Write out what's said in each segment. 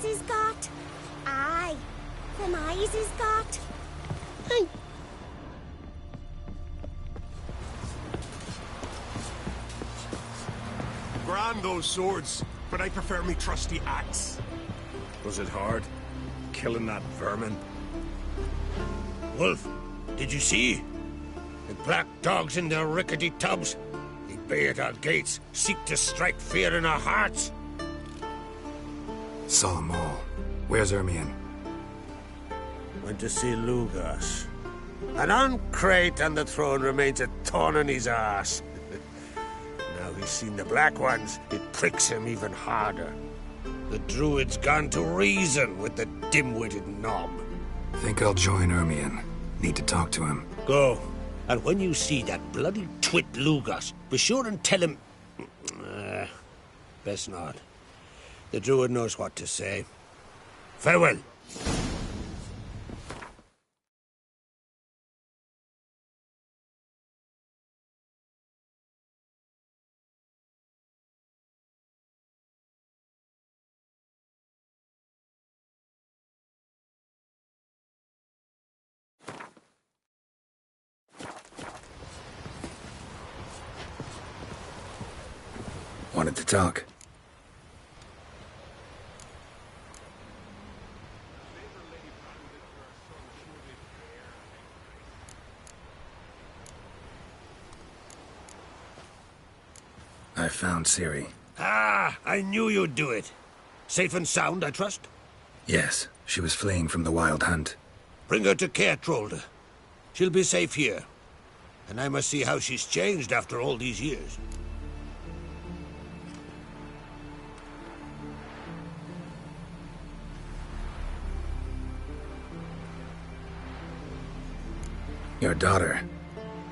eyes is got. Aye, them eyes is got. Aye. Grand those swords, but I prefer me trusty axe. Was it hard, killing that vermin? Wolf, did you see? The black dogs in their rickety tubs. They bay at our gates, seek to strike fear in our hearts. Saw them all. Where's Ermion? Went to see Lugas. And on Crate and the throne remains a thorn in his arse. Now he's seen the Black Ones, it pricks him even harder. The Druid's gone to reason with the dim-witted knob. Think I'll join Ermion. Need to talk to him. Go. And when you see that bloody twit Lugas, be sure and tell him... best not. The Druid knows what to say. Farewell. Wanted to talk. I found Ciri. Ah, I knew you'd do it. Safe and sound, I trust? Yes, she was fleeing from the Wild Hunt. Bring her to Tw3wh. She'll be safe here. And I must see how she's changed after all these years. Your daughter.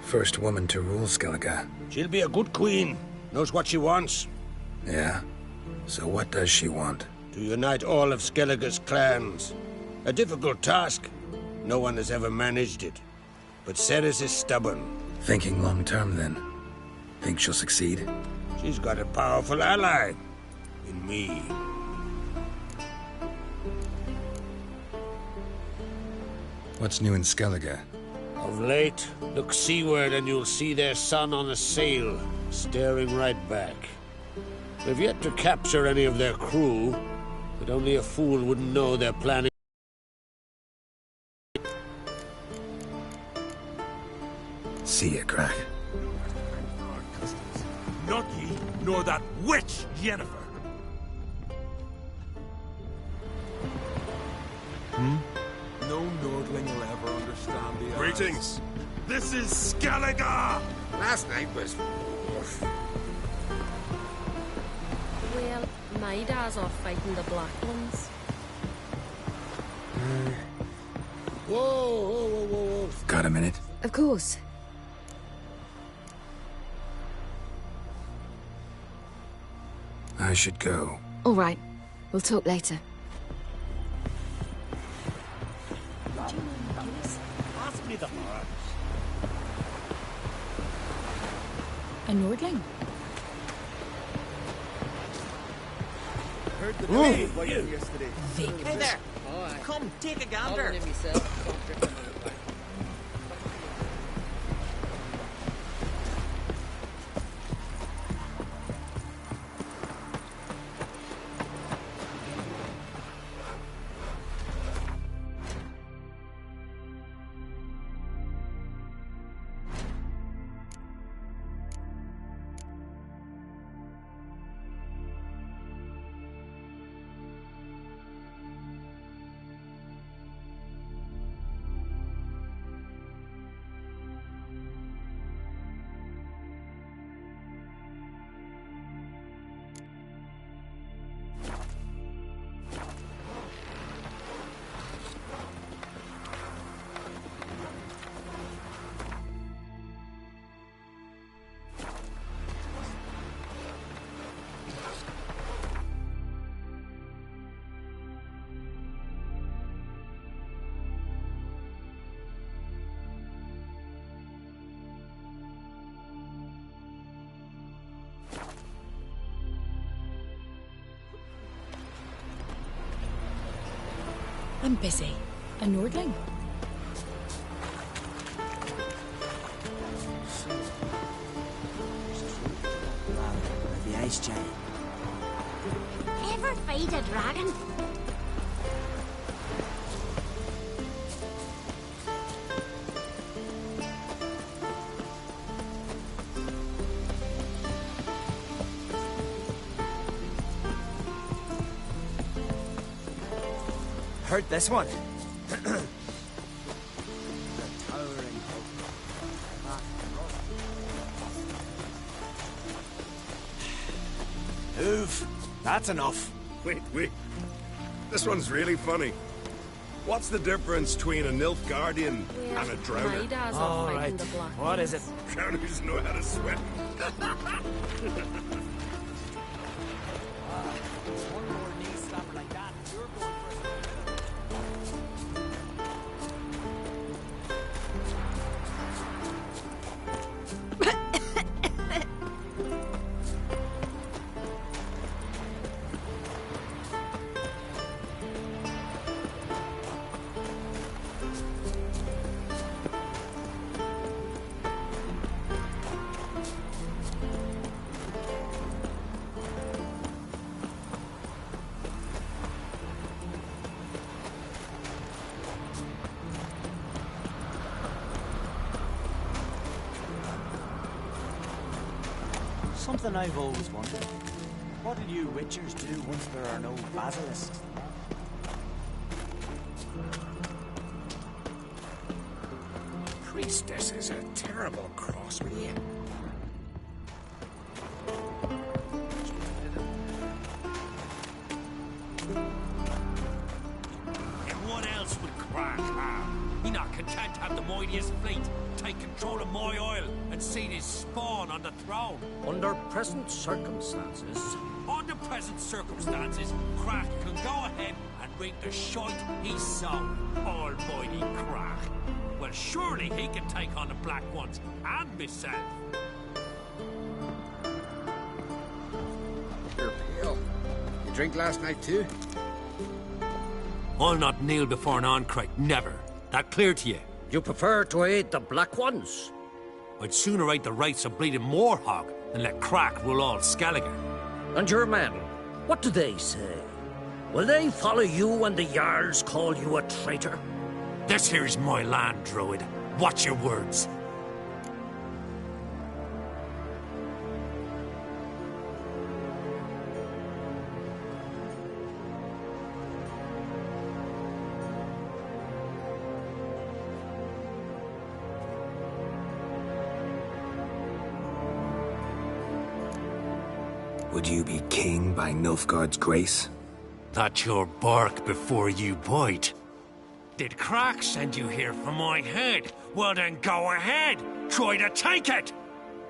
First woman to rule Skellige. She'll be a good queen. Knows what she wants. Yeah? So what does she want? To unite all of Skellige's clans. A difficult task. No one has ever managed it. But Ceres is stubborn. Thinking long-term, then? Think she'll succeed? She's got a powerful ally. In me. What's new in Skellige? Of late, look seaward and you'll see their sun on a sail, staring right back. We've yet to capture any of their crew, but only a fool wouldn't know they're planning. See ya, Crack. Not ye, nor that witch, Yennefer. No Nordling will ever understand the Greetings. This is Skellige! Last night was... Well, my dad's off fighting the Black Ones. Whoa. Got a minute? Of course. I should go. All right. We'll talk later. Pass me the heart. A Nordling? Heard the debate about you yesterday. Hey there! Come, take a gander! I'm busy. A Nordling? The ice giant. Ever fight a dragon? Heard this one. Move. That's enough. Wait. This one's really funny. What's the difference between a Nilfgaardian and a drowner? My dad's All off fighting right. the black What is it? Drowners know how to swim. One more knee slapper like that. You're going Something I've always wondered. What do you witchers do once there are no basilisks? Priestess is a terrible cross with you. And what else would Crack have? He not content to have the mightiest fleet, take control of my oil, and see his spawn on the throne. Under present circumstances, Crack can go ahead and reap the shite he sowed. Almighty Crack. Well, surely he can take on the Black Ones and myself. You're pale. You drink last night too? I'll not kneel before an Ancrate, never. That clear to you? you prefer to aid the Black Ones? I'd sooner aid the rights of bleeding Moorhog than let Crack rule all Skellige. And your men, what do they say? Will they follow you when the Jarls call you a traitor? This here's my land, Druid. Watch your words. Would you be king by Nilfgaard's grace? That's your bark before you bite. Did Crack send you here for my head? Well then go ahead! Try to take it!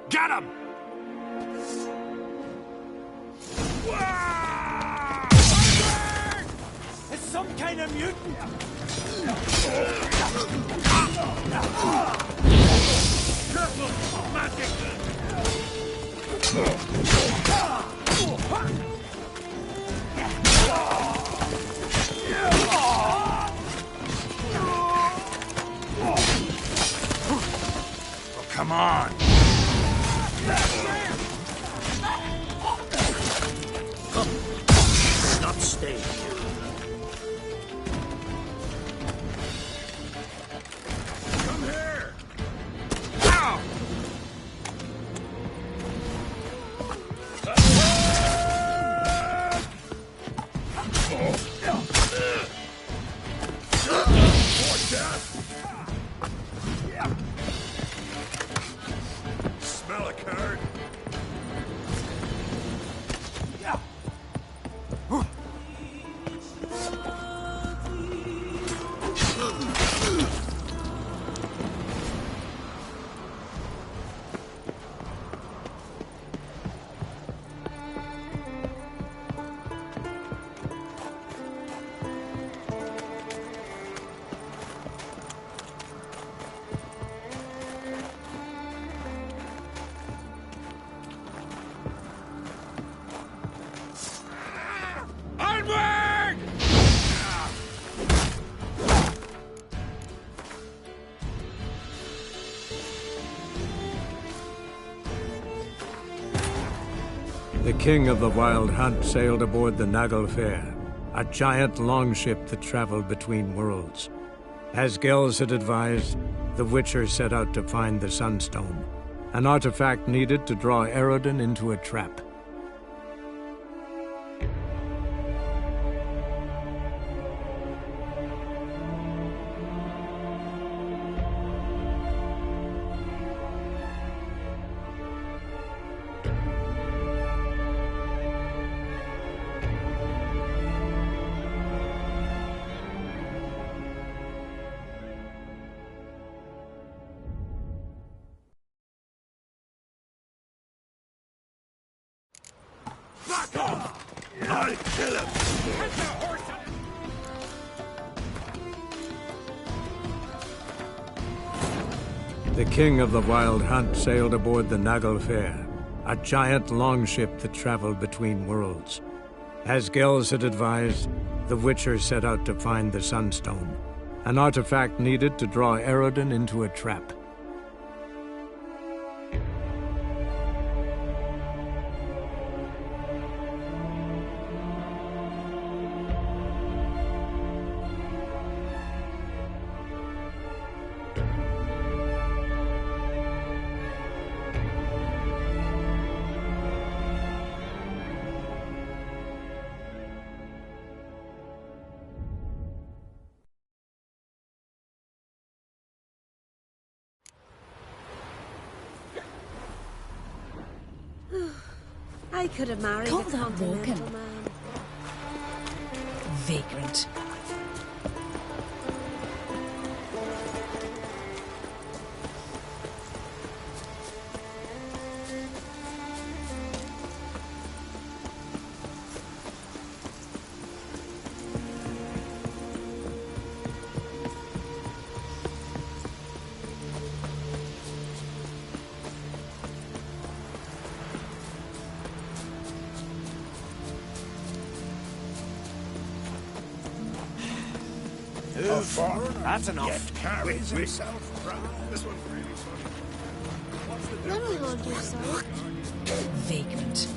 Get him! It's some kind of mutant! Careful! Magic! Oh, come on! Come, not stay here. Come here! Ow! Smell a card? The king of the Wild Hunt sailed aboard the Naglfare, a giant longship that traveled between worlds. As Gels had advised, the Witcher set out to find the Sunstone, an artifact needed to draw Eredin into a trap. Back off! I'll kill him! Get the horse The king of the Wild Hunt sailed aboard the Naglfare, a giant longship that traveled between worlds. As Gels had advised, the Witcher set out to find the Sunstone, an artifact needed to draw Eredin into a trap. I could have married Call a that continental walking. man. Vagrant. That's enough. Yet carries himself proud. This one's really funny. Let me hold your sword. Vagrant.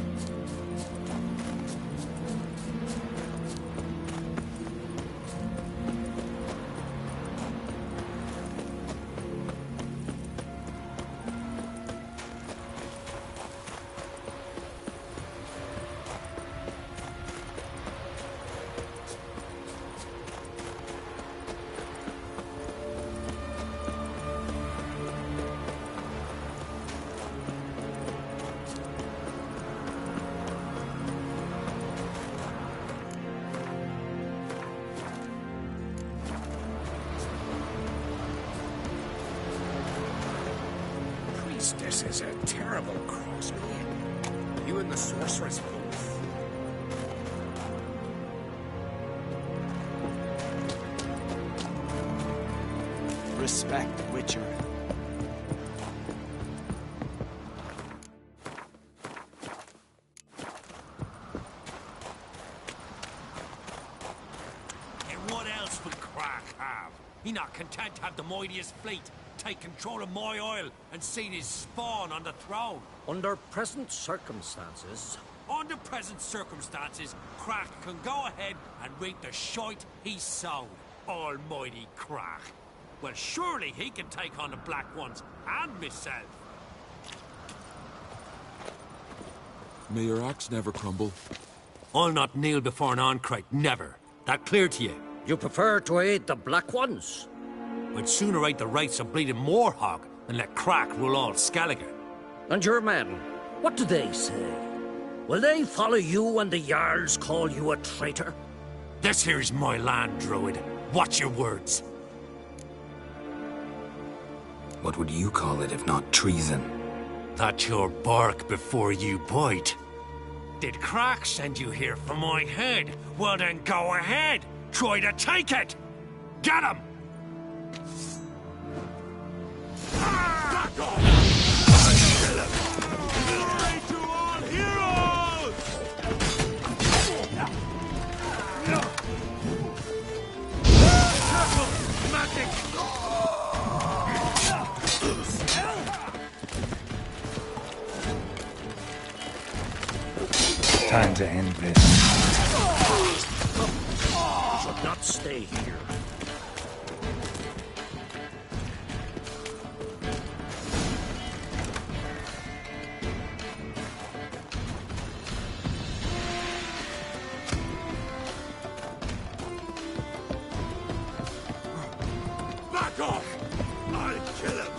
This is a terrible crossing. You and the sorceress both. Respect the Witcher. And what else would Crack have? He not content to have the mightiest fleet take control of my oil and seen his spawn on the throne. Under present circumstances, Under present circumstances, Crack can go ahead and reap the shite he sowed. Almighty Crack. Well, surely he can take on the Black Ones and myself. May your axe never crumble. I'll not kneel before an Ancrate, never. That clear to you? you prefer to aid the Black Ones? I'd sooner aid the rights of bleeding Moorhog than let Crack rule all Skellige. And your men, what do they say? Will they follow you when the Jarls call you a traitor? This here's my land, Druid. Watch your words. What would you call it if not treason? That's your bark before you bite. Did Crack send you here for my head? Well then go ahead. Try to take it. Get him! Back off! Glory to all heroes! Magic! Time to end this. You should not stay here. Back off! I'll kill him!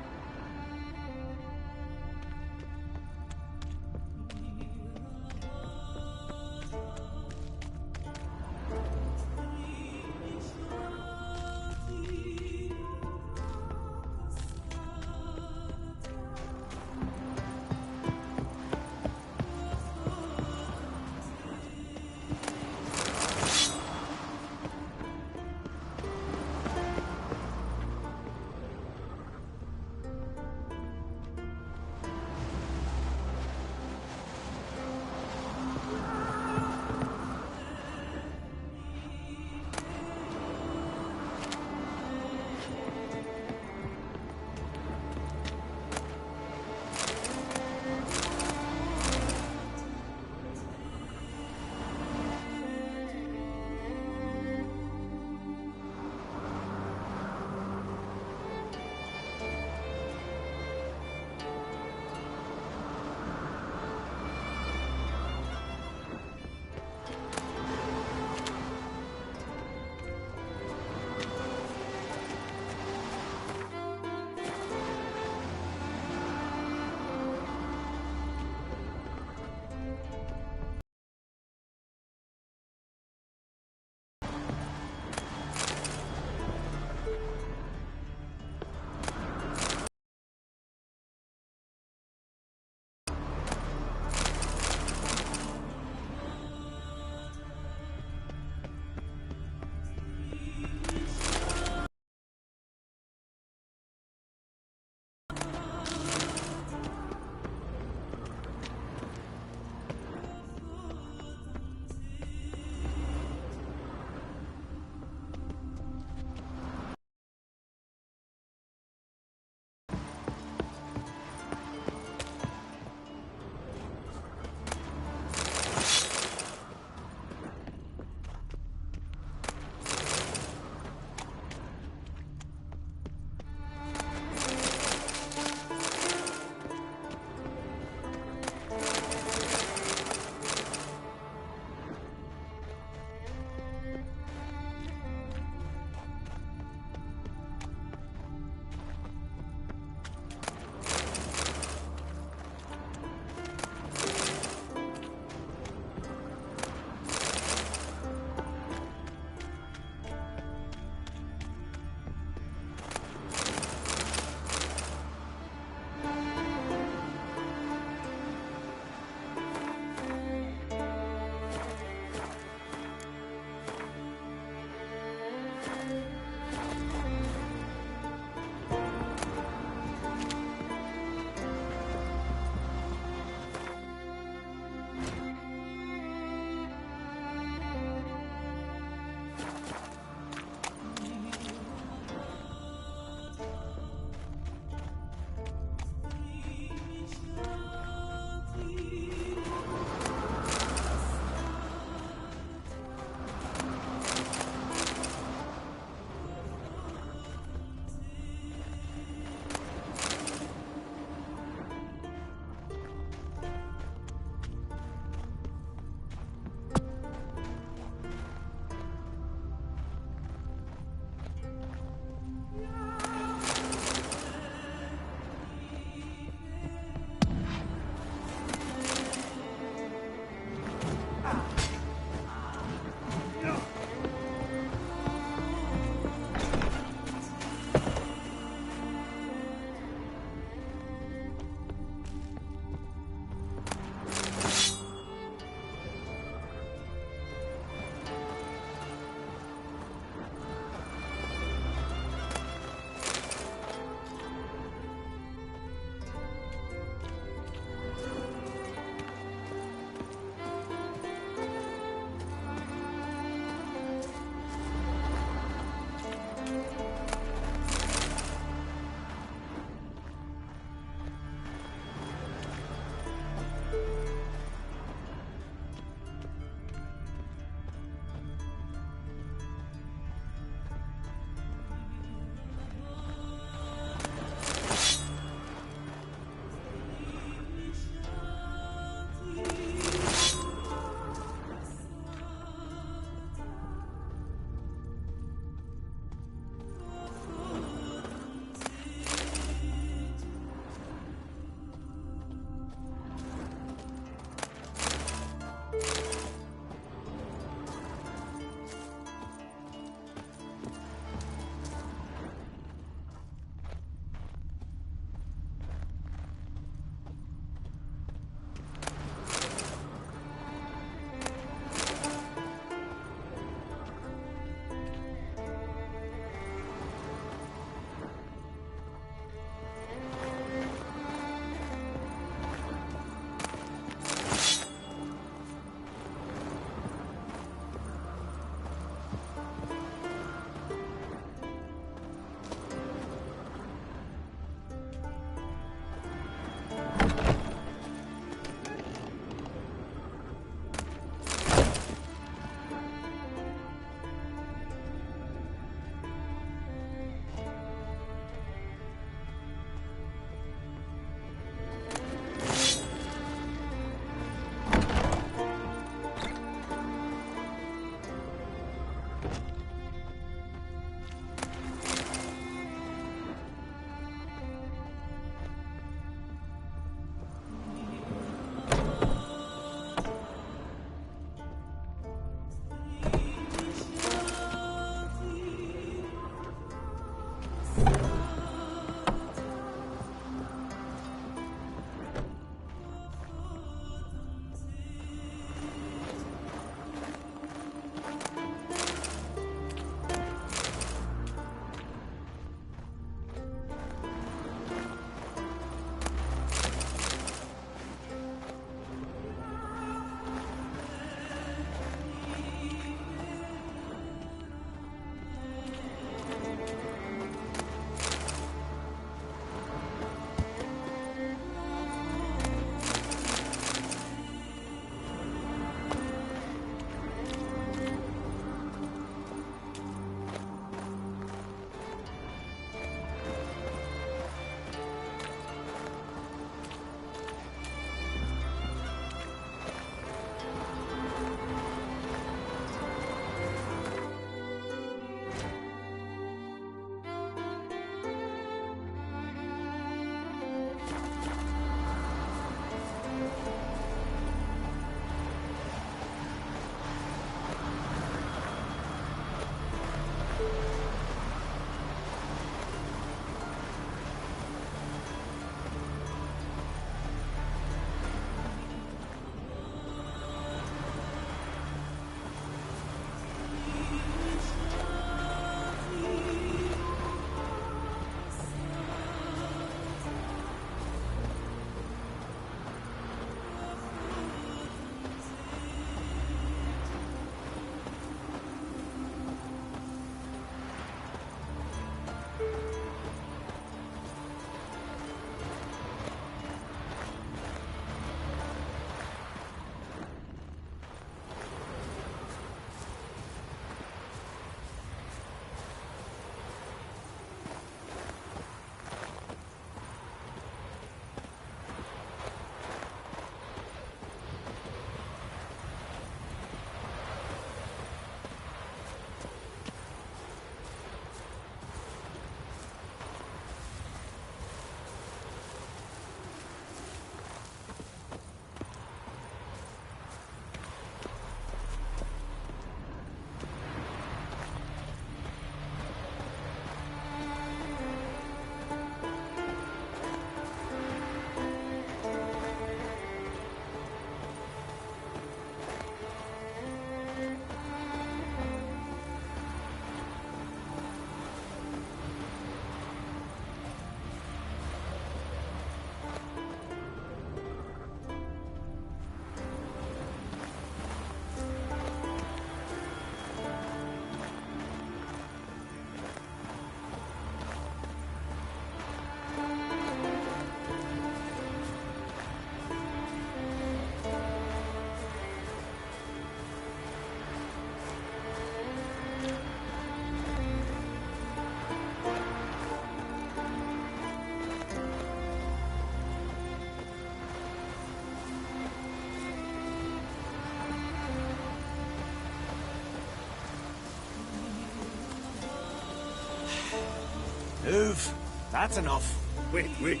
Move. That's enough. Wait.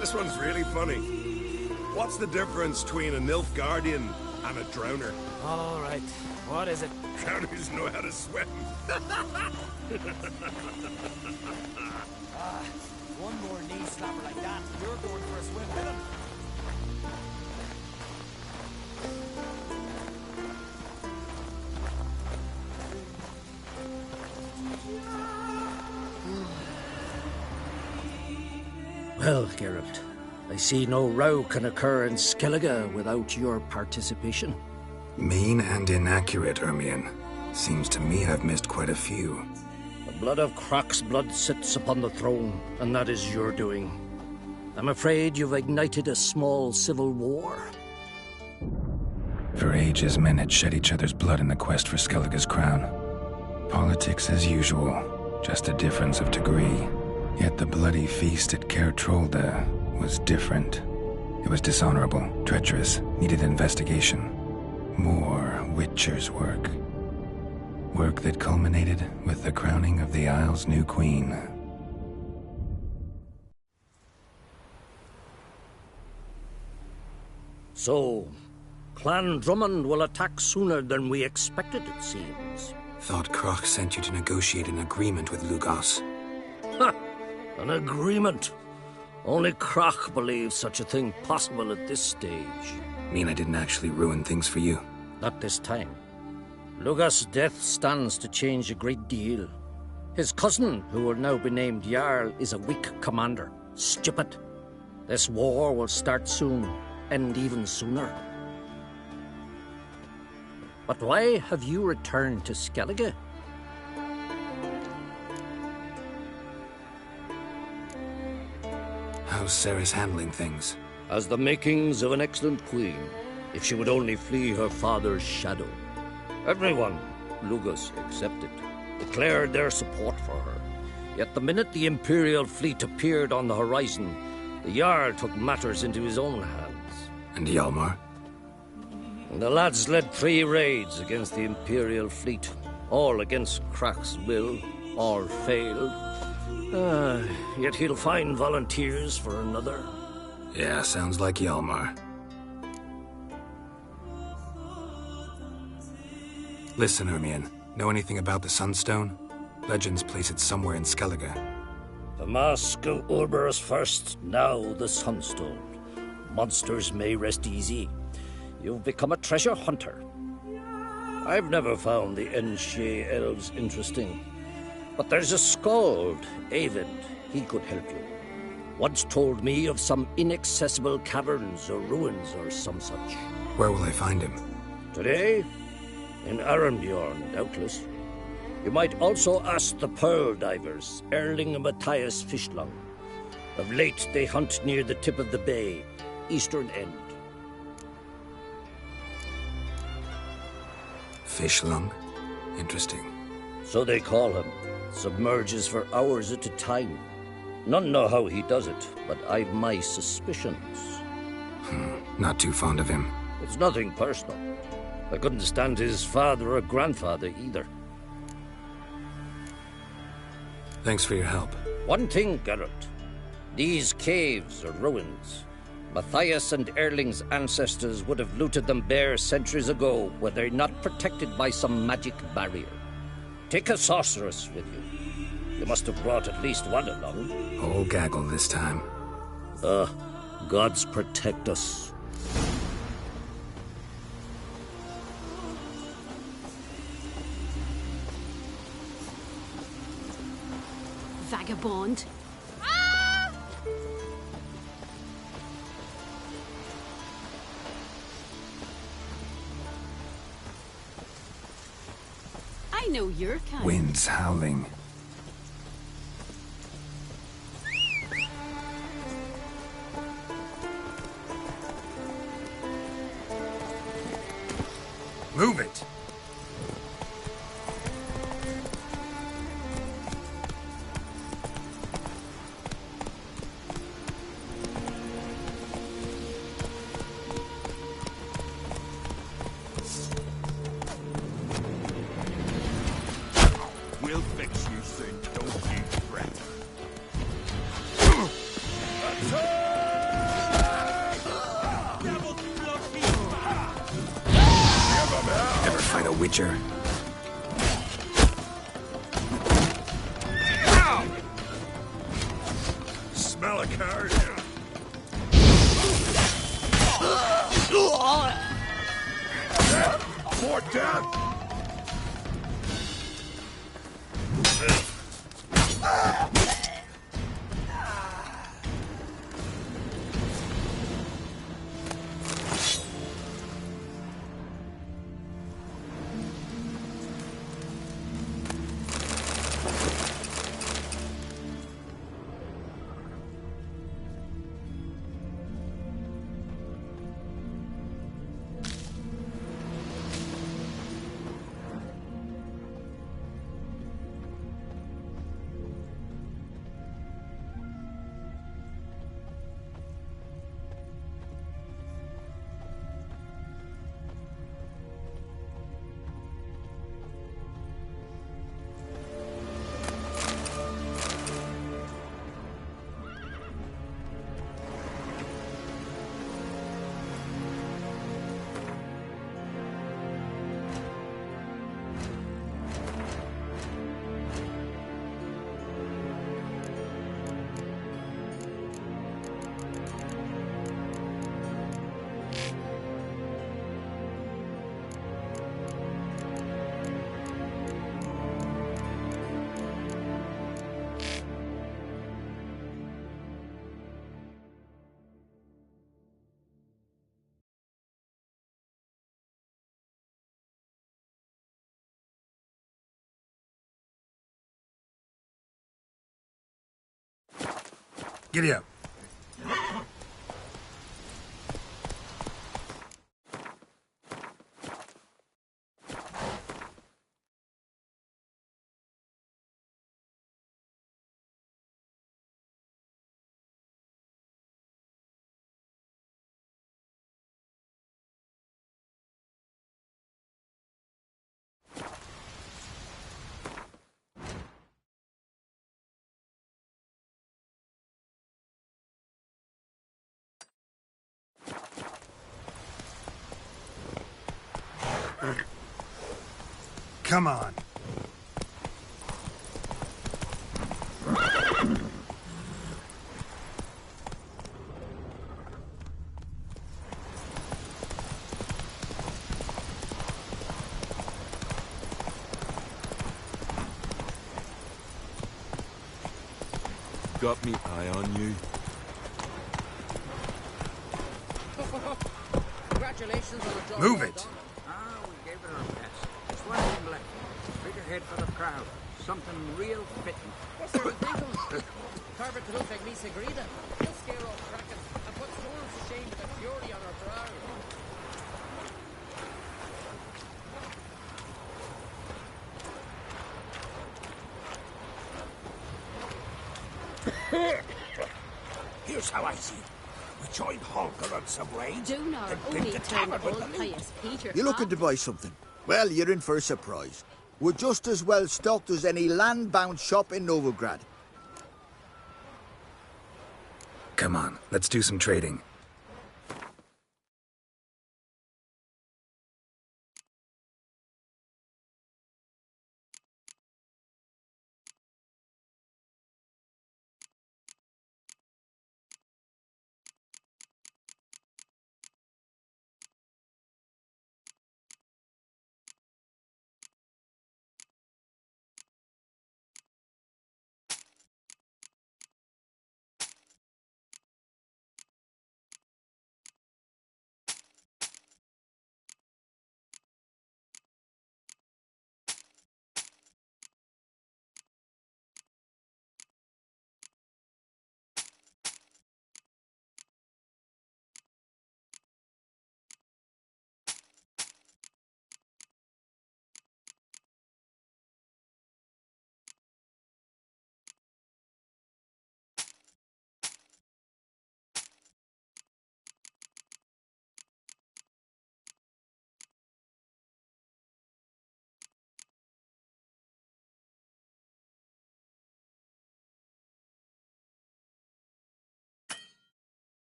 This one's really funny. What's the difference between a Nilfgaardian and a drowner? All right. What is it? Drowners know how to swim. One more knee slapper like that, you're going for a swim with him. Well, Geralt, I see no row can occur in Skellige without your participation. Mean and inaccurate, Ermion. Seems to me I've missed quite a few. The blood of Crach's blood sits upon the throne, and that is your doing. I'm afraid you've ignited a small civil war. For ages, men had shed each other's blood in the quest for Skellige's crown. Politics as usual, just a difference of degree. Yet the bloody feast at Caer Trolda was different. It was dishonorable, treacherous, needed investigation. More Witcher's work. Work that culminated with the crowning of the Isle's new queen. So, Clan Drummond will attack sooner than we expected, it seems. Thought Crach sent you to negotiate an agreement with Lugos. Ha! An agreement? Only Crach believes such a thing possible at this stage. Mean I didn't actually ruin things for you? Not this time. Lugos' death stands to change a great deal. His cousin, who will now be named Jarl, is a weak commander. Stupid. This war will start soon, end even sooner. But why have you returned to Skellige? How's Ceres handling things? Has the makings of an excellent queen, if she would only flee her father's shadow. Everyone, Lugos excepted, declared their support for her. Yet the minute the Imperial fleet appeared on the horizon, the Jarl took matters into his own hands. And Hjalmar? The lads led 3 raids against the Imperial fleet, all against Crach's will, all failed. Yet he'll find volunteers for another. Yeah, sounds like Hjalmar. Listen, Ermion. Know anything about the Sunstone? Legends place it somewhere in Skellige. The mask of Urberus first, now the Sunstone. Monsters may rest easy. You've become a treasure hunter. I've never found the Enshe elves interesting. But there's a skald, Avid. He could help you. Once told me of some inaccessible caverns or ruins or some such. Where will I find him? Today? In Arenbjorn, doubtless. You might also ask the pearl divers, Erling and Matthias Fishlung. Of late, they hunt near the tip of the bay, eastern end. Fishlung? Interesting. So they call him. Submerges for hours at a time. None know how he does it, but I've my suspicions. Not too fond of him. It's nothing personal. I couldn't stand his father or grandfather either. Thanks for your help. One thing, Geralt. These caves are ruins. Matthias and Erling's ancestors would have looted them bare centuries ago were they not protected by some magic barrier. Take a sorceress with you. You must have brought at least one along. Whole gaggle this time. Gods protect us. Vagabond. I know your kind. Winds howling. Move it! We'll fix you soon, don't you fret. Ever fight a witcher? Smell a card. More death! Giddy up. Come on. Got me eye on you. Congratulations on a job. Move it. Ah, we gave it our best. Just one thing left. Figurehead for the crowd. Something real fitting. What's there to think of? Carve it to look like Misa Grida. He'll scare off Kraken and put storms to shame with the fury on our brow. Here's how I see it. We joined Holger on some raids. Do not then only built a turn tavern with old the loot. pious Peter. You're looking to buy something? Well, you're in for a surprise. We're just as well stocked as any land-bound shop in Novigrad. Come on, let's do some trading.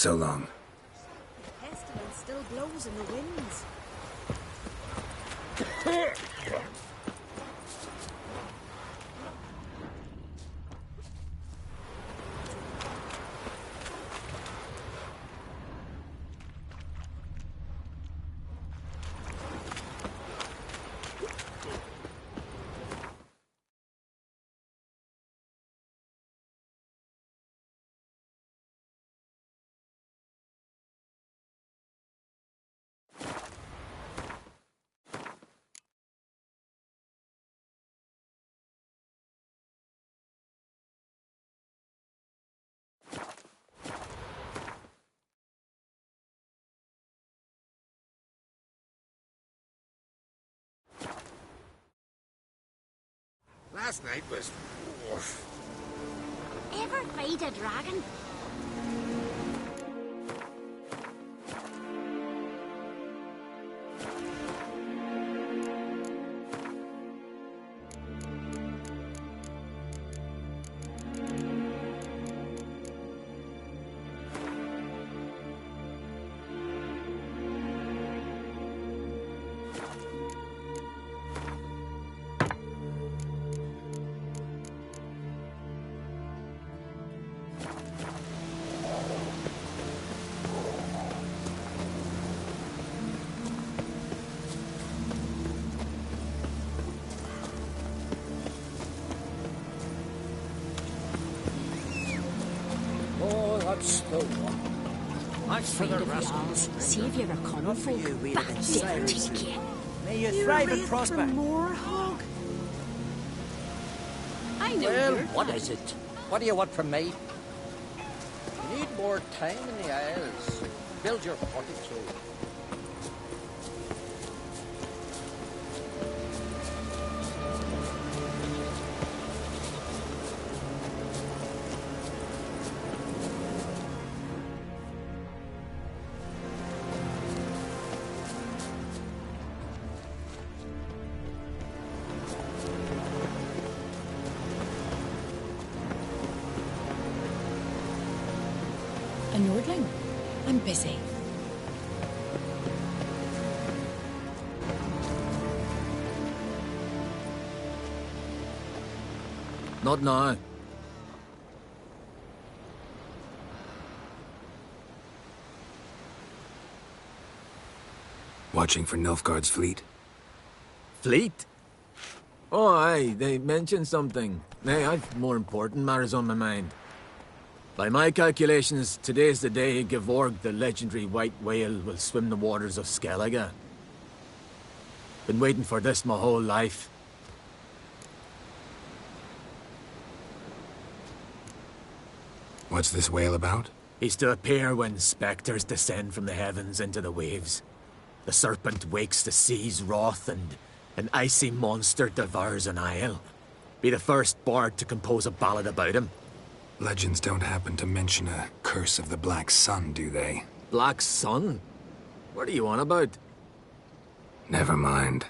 So long. The pestilence still blows in the winds. Last night was... Ever fight a dragon? That's the one. Thanks for the rascals. See if you're a common folk. Back there, take you. May you thrive and prosper. More hog. I know Well, you're what fine. is it? What do you want from me? You need more time in the Isles. Build your fortitude. A Nordling? I'm busy. Not now. Watching for Nilfgaard's fleet? Fleet? Oh, aye, they mentioned something. Nay, I've more important matters on my mind. By my calculations, today's the day Gevorg, the legendary white whale, will swim the waters of Skellige. Been waiting for this my whole life. What's this whale about? He's to appear when spectres descend from the heavens into the waves. The serpent wakes the sea's wrath, and an icy monster devours an isle. Be the first bard to compose a ballad about him. Legends don't happen to mention a curse of the Black Sun, do they? Black Sun? What are you on about? Never mind.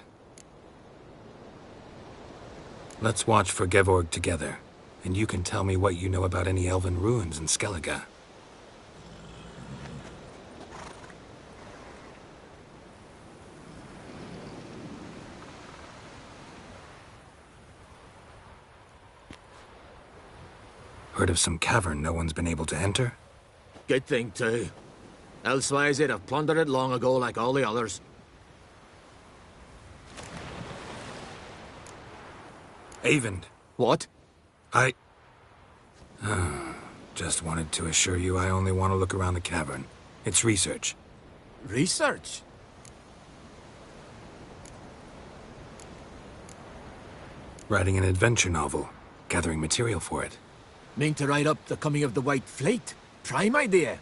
Let's watch for Gevorg together, and you can tell me what you know about any elven ruins in Skellige. Heard of some cavern no one's been able to enter? Good thing, too. Elsewise, they'd have plundered it long ago like all the others. Avend. What? Just wanted to assure you I only want to look around the cavern. It's research. Research? Writing an adventure novel. Gathering material for it. Mean to write up the coming of the White Fleet? Prime idea.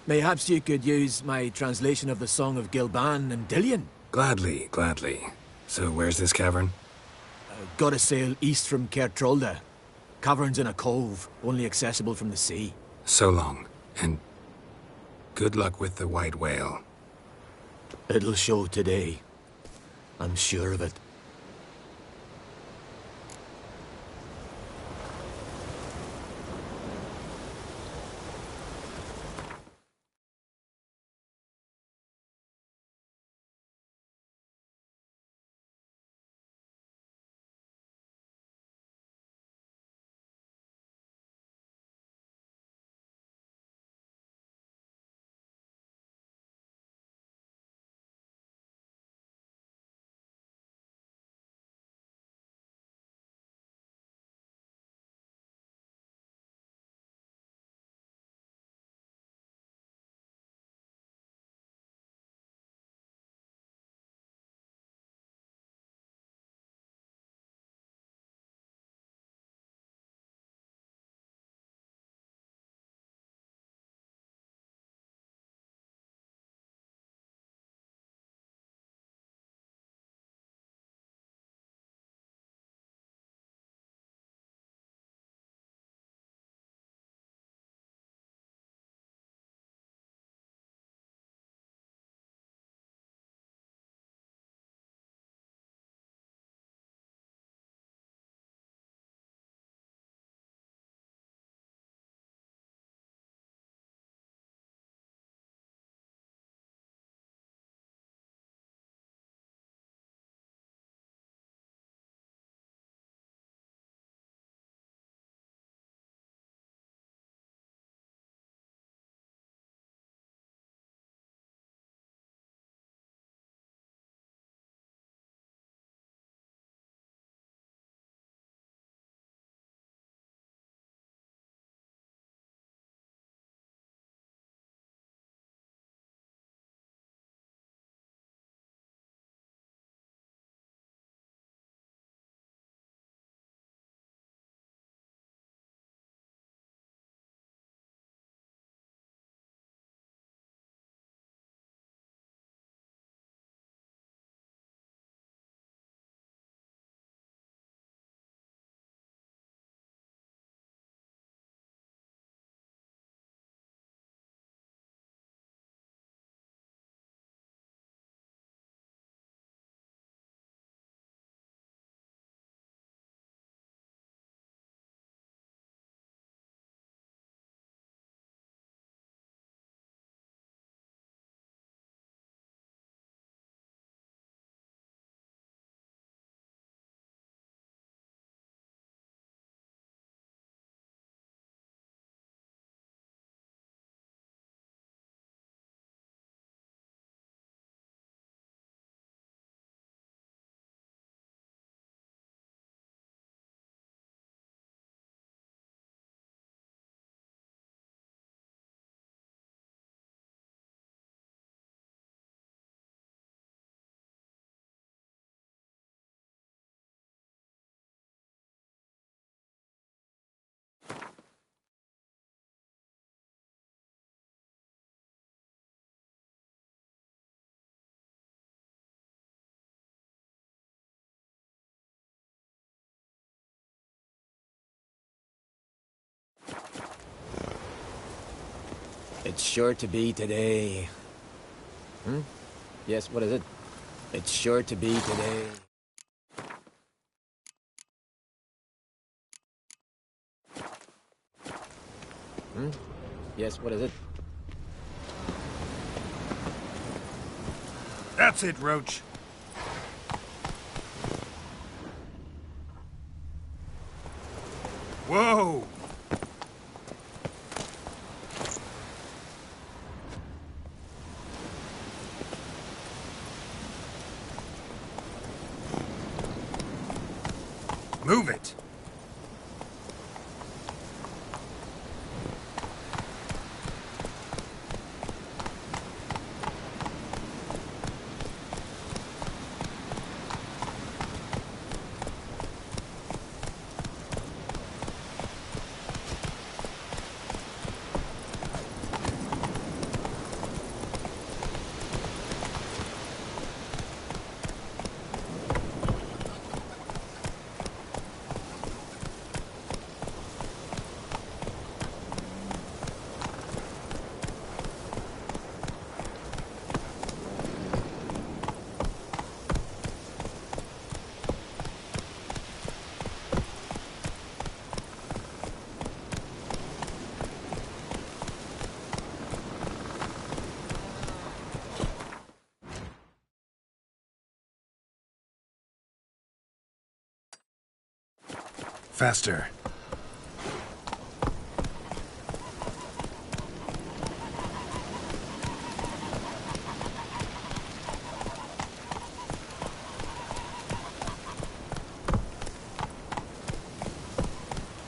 Mayhaps you could use my translation of the Song of Gilban and Dillion. Gladly, gladly. So where's this cavern? Gotta sail east from Kertrolda. Cavern's in a cove, only accessible from the sea. So long, and good luck with the white whale. It'll show today. I'm sure of it. It's sure to be today. Yes, what is it? It's sure to be today. Yes, what is it? That's it, Roach. Whoa! Move it! Faster.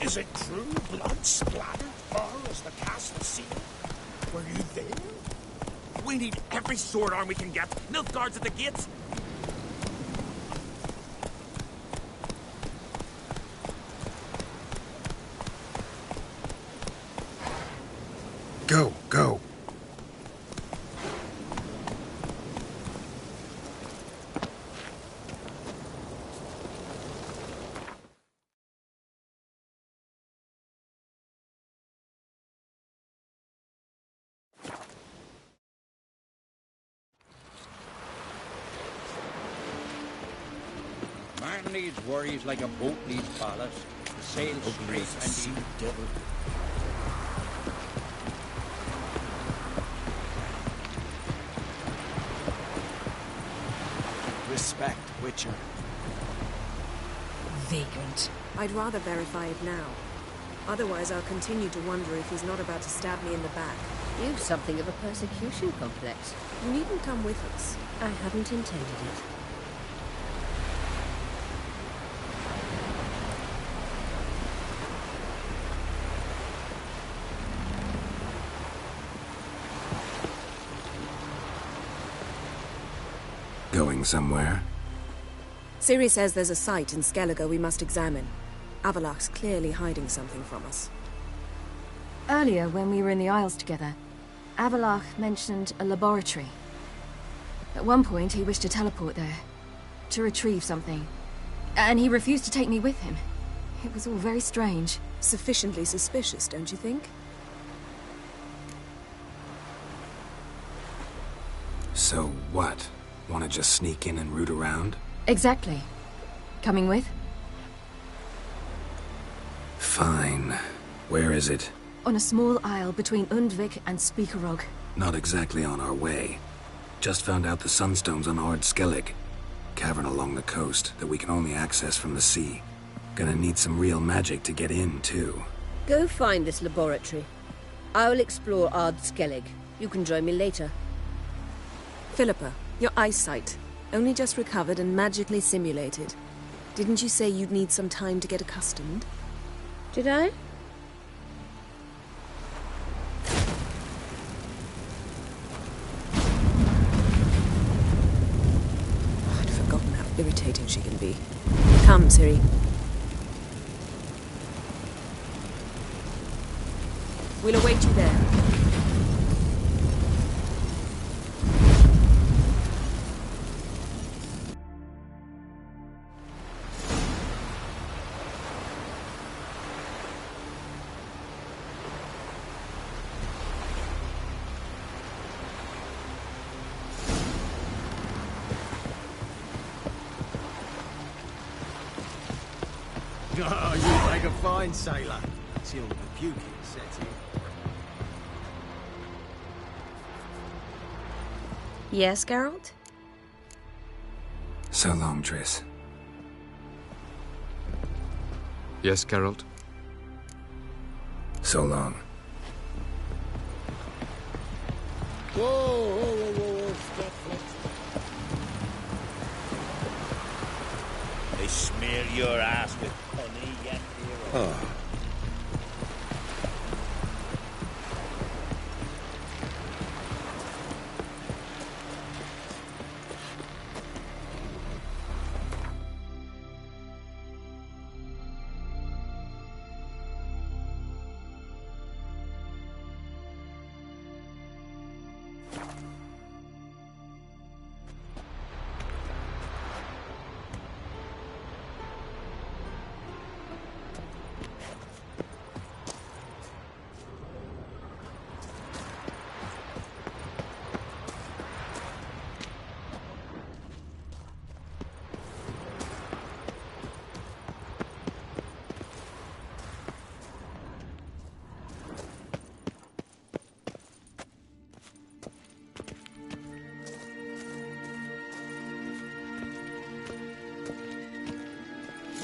Is it true blood splattered far as the castle seal? Were you there? We need every sword arm we can get. Nilfgaard's at the gates. Go, go. Man needs worries like a boat needs ballast. The sail's straight and the devil. Respect, Witcher. Vagrant. I'd rather verify it now. Otherwise, I'll continue to wonder if he's not about to stab me in the back. You've something of a persecution complex. You needn't come with us. I hadn't intended it. Going somewhere? Ciri says there's a site in Skellige we must examine. Avalach's clearly hiding something from us. Earlier, when we were in the Isles together, Avalach mentioned a laboratory. At one point, he wished to teleport there, to retrieve something. And he refused to take me with him. It was all very strange. Sufficiently suspicious, don't you think? So what? Want to just sneak in and root around? Exactly. Coming with? Fine. Where is it? On a small isle between Undvik and Speakerog. Not exactly on our way. Just found out the sunstone's on Ard Skellig. Cavern along the coast that we can only access from the sea. Gonna need some real magic to get in, too. Go find this laboratory. I will explore Ard Skellig. You can join me later. Philippa, your eyesight. Only just recovered and magically simulated. Didn't you say you'd need some time to get accustomed? Did I? I'd forgotten how irritating she can be. Come, Ciri. We'll await you there. Oh, you make a fine sailor. Till the puking sets in. Yes, Geralt? So long, Triss. Yes, Geralt? So long. Whoa, whoa, whoa, whoa, whoa, stop, Fletch. They smear your ass with honey, yet hero. Oh.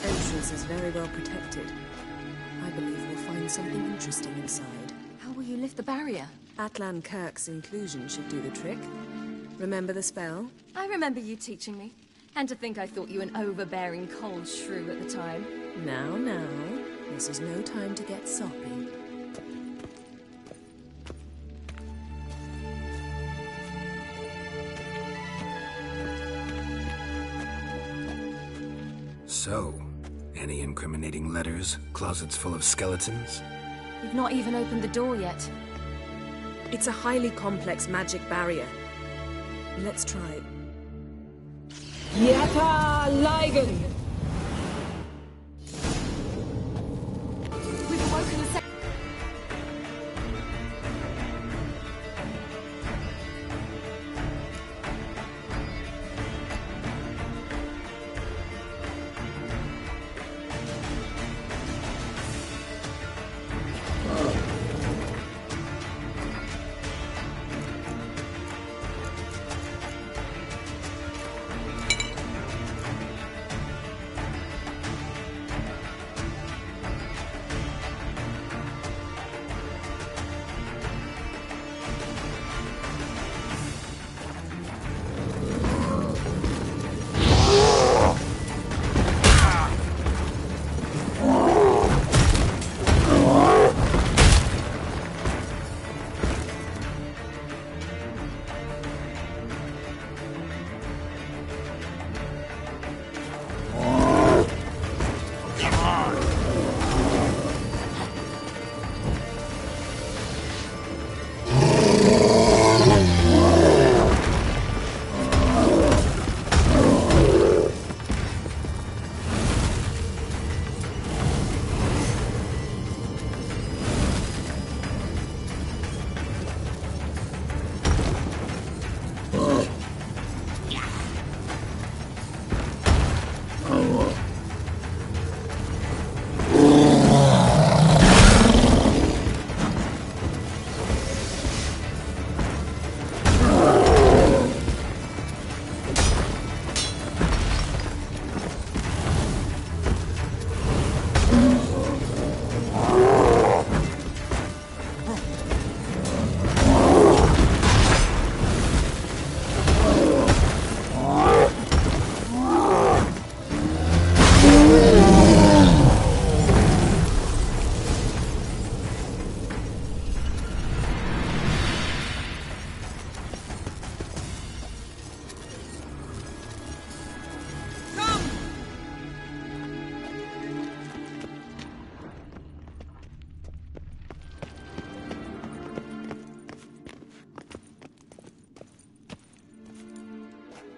Entrance is very well protected. I believe we'll find something interesting inside. How will you lift the barrier? Atlan Kirk's inclusion should do the trick. Remember the spell? I remember you teaching me. And to think I thought you an overbearing cold shrew at the time. Now, now. This is no time to get soppy. So, any incriminating letters? Closets full of skeletons? You've not even opened the door yet. It's a highly complex magic barrier. Let's try. Yata Ligon! We've awoken the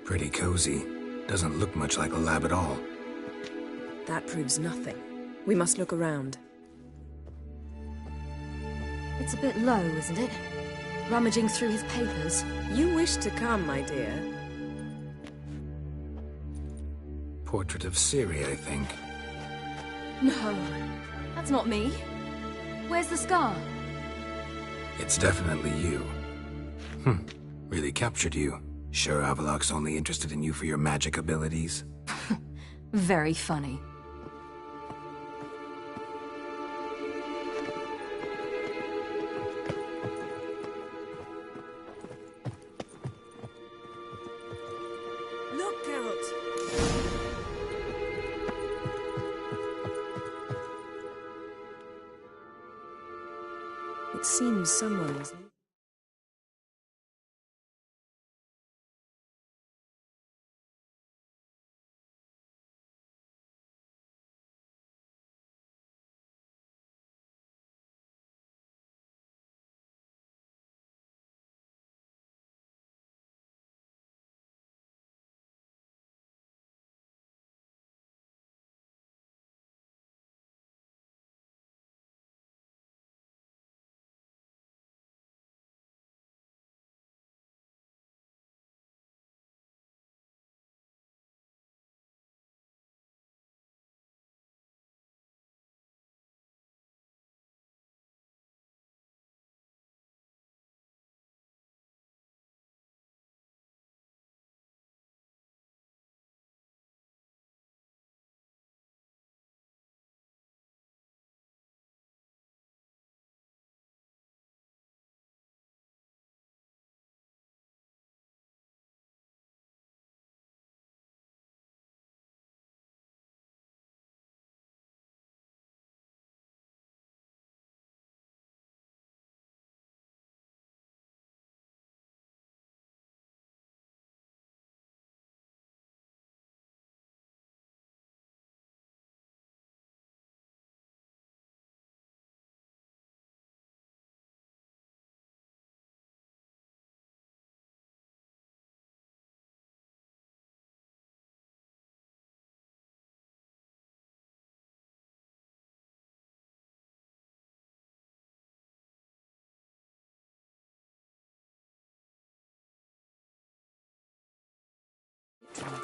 Pretty cozy. Doesn't look much like a lab at all. That proves nothing. We must look around. It's a bit low, isn't it? Rummaging through his papers. You wish to come, my dear. Portrait of Ciri, I think. No, that's not me. Where's the scar? It's definitely you. Really captured you. Sure Avalok's only interested in you for your magic abilities? Very funny. Look, Geralt! It seems someone was...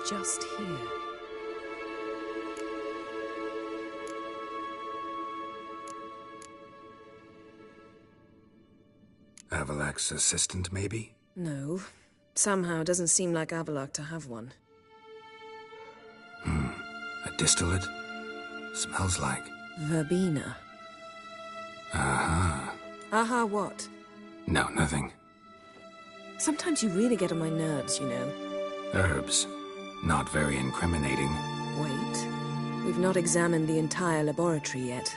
just here. Avalok's assistant, maybe? No. Somehow doesn't seem like Avallac'h to have one. A distillate? Smells like... Verbena. Aha. Aha what? No, nothing. Sometimes you really get on my nerves, you know. Herbs. Not very incriminating. Wait. We've not examined the entire laboratory yet.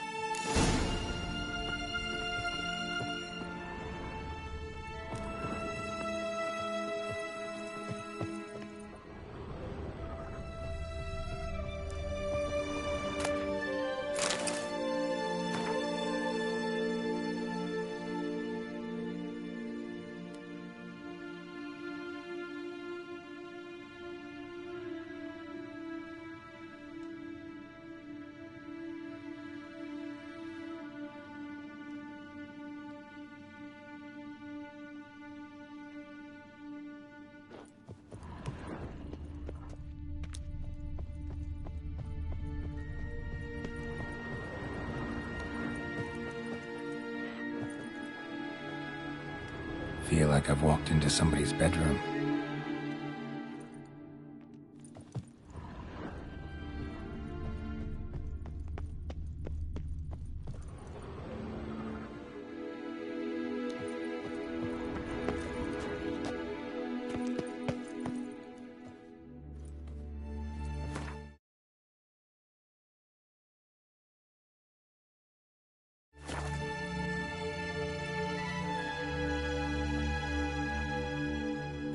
Feel like I've walked into somebody's bedroom.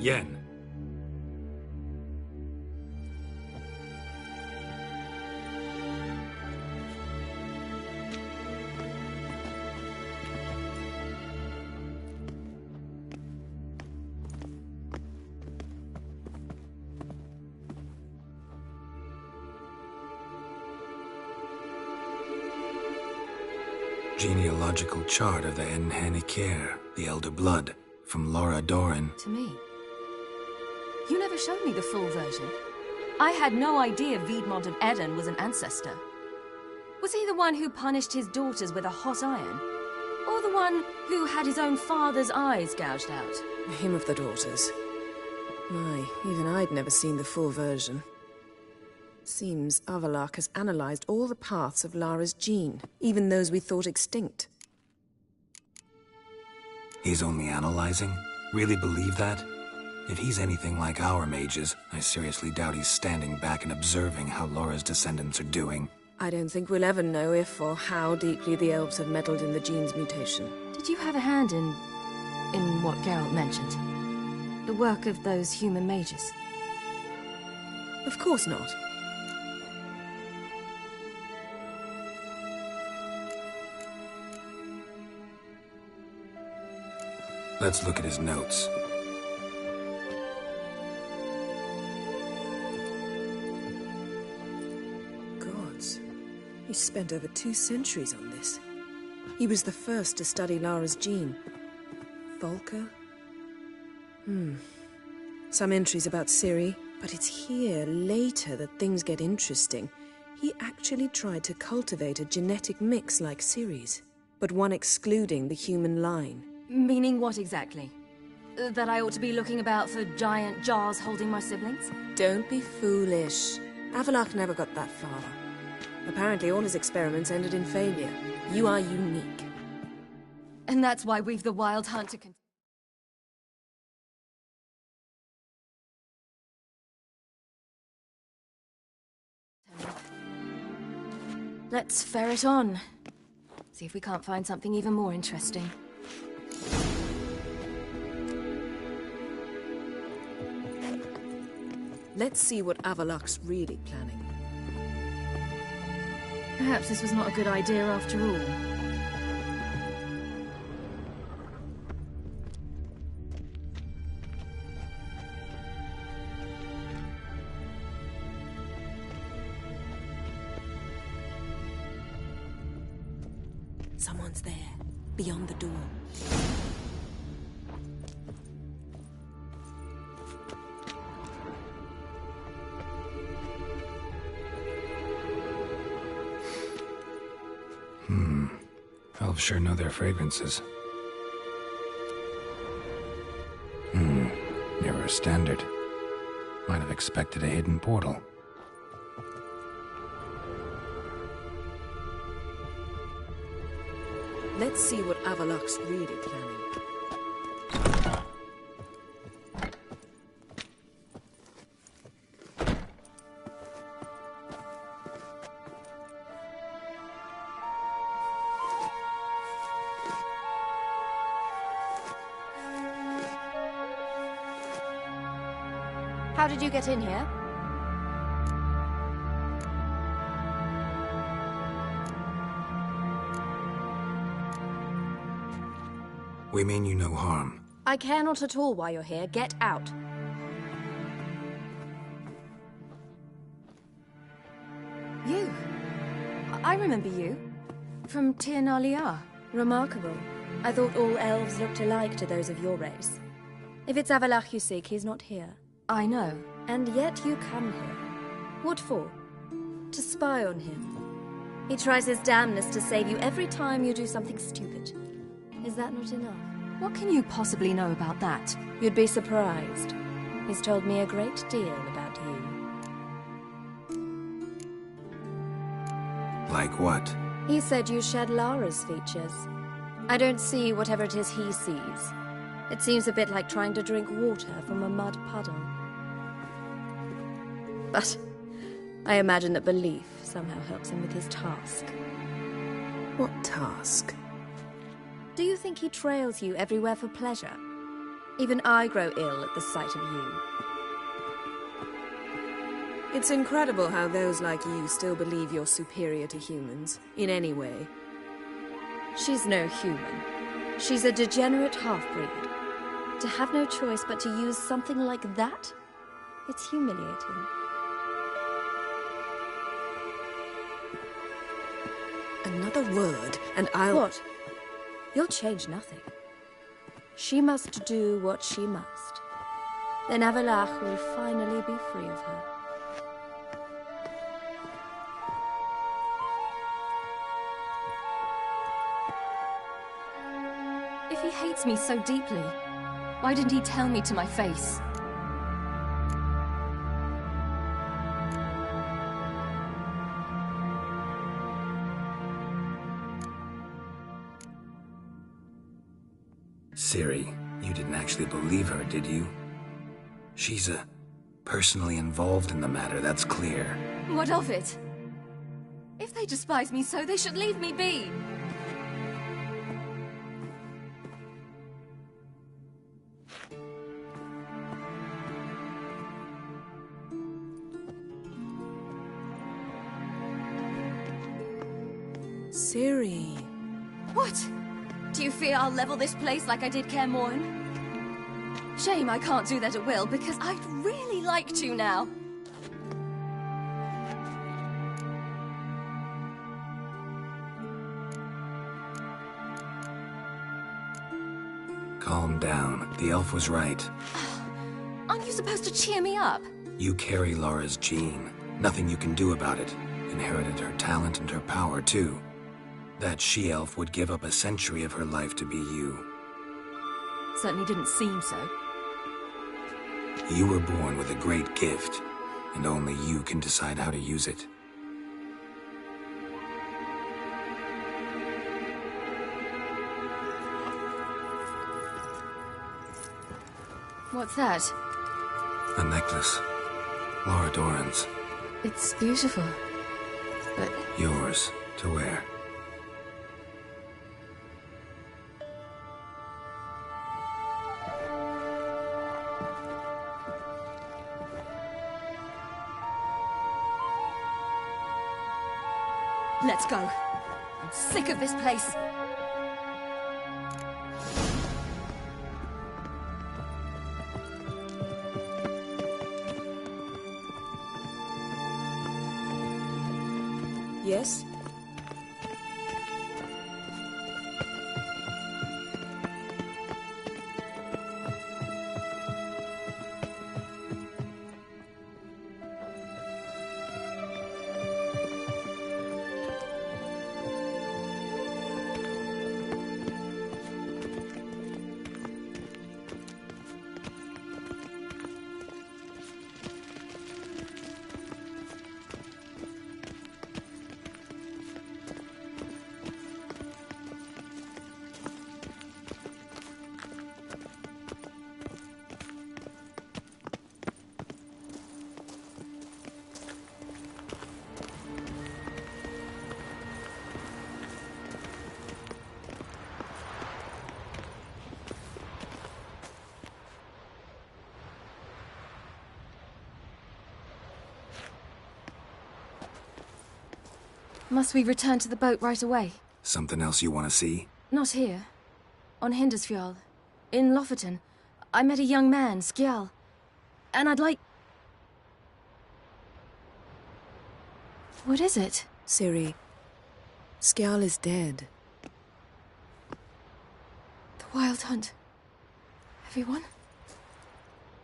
Yen. Genealogical chart of the Enhanikir, the Elder Blood, from Laura Doran. To me. You never showed me the full version. I had no idea Viedmont of Eden was an ancestor. Was he the one who punished his daughters with a hot iron? Or the one who had his own father's eyes gouged out? Him of the daughters. My, even I'd never seen the full version. Seems Avallac'h has analyzed all the paths of Lara's gene, even those we thought extinct. He's only analyzing? Really believe that? If he's anything like our mages, I seriously doubt he's standing back and observing how Laura's descendants are doing. I don't think we'll ever know if or how deeply the elves have meddled in the gene's mutation. Did you have a hand in what Geralt mentioned? The work of those human mages? Of course not. Let's look at his notes. Gods. He spent over 2 centuries on this. He was the first to study Lara's gene. Volker? Some entries about Ciri, but it's here, later, that things get interesting. He actually tried to cultivate a genetic mix like Ciri's, but one excluding the human line. Meaning what exactly? That I ought to be looking about for giant jars holding my siblings? Don't be foolish. Avallac'h never got that far. Apparently all his experiments ended in failure. You are unique. And that's why we've the Wild Hunt to continue. Let's ferret on. See if we can't find something even more interesting. Let's see what Avallac'h's really planning. Perhaps this was not a good idea after all. Someone's there, beyond the door. Elves sure know their fragrances. Nearer standard. Might have expected a hidden portal. Let's see what Avallac'h's really planning. How did you get in here? We mean you no harm. I care not at all why you're here. Get out. You. I remember you. From Tir na Liar. Remarkable. I thought all elves looked alike to those of your race. If it's Avallac'h you seek, he's not here. I know. And yet you come here. What for? To spy on him. He tries his damnedest to save you every time you do something stupid. Is that not enough? What can you possibly know about that? You'd be surprised. He's told me a great deal about you. Like what? He said you shed Lara's features. I don't see whatever it is he sees. It seems a bit like trying to drink water from a mud puddle. But I imagine that belief somehow helps him with his task. What task? Do you think he trails you everywhere for pleasure? Even I grow ill at the sight of you. It's incredible how those like you still believe you're superior to humans, in any way. She's no human. She's a degenerate half-breed. To have no choice but to use something like that? It's humiliating. Another word, and I'll... What? You'll change nothing. She must do what she must. Then Avallac'h will finally be free of her. he hates me so deeply, why didn't he tell me to my face? Ciri, you didn't actually believe her, did you? She's personally involved in the matter, that's clear. What of it? If they despise me so, they should leave me be. Ciri. What? Do you fear I'll level this place like I did Kaer Morhen? Shame I can't do that at will, because I'd really like to now. Calm down. The elf was right. Aren't you supposed to cheer me up? You carry Laura's gene. Nothing you can do about it. Inherited her talent and her power, too. That she-elf would give up a century of her life to be you. Certainly didn't seem so. You were born with a great gift, and only you can decide how to use it. What's that? A necklace. Laura Doran's. It's beautiful, but... Yours to wear. Let's go. I'm sick of this place. Yes? Must we return to the boat right away? Something else you want to see? Not here. On Hindisfjall. In Lofoten. I met a young man, Skjal. And I'd like... What is it? Ciri. Skjal is dead. The Wild Hunt. Everyone?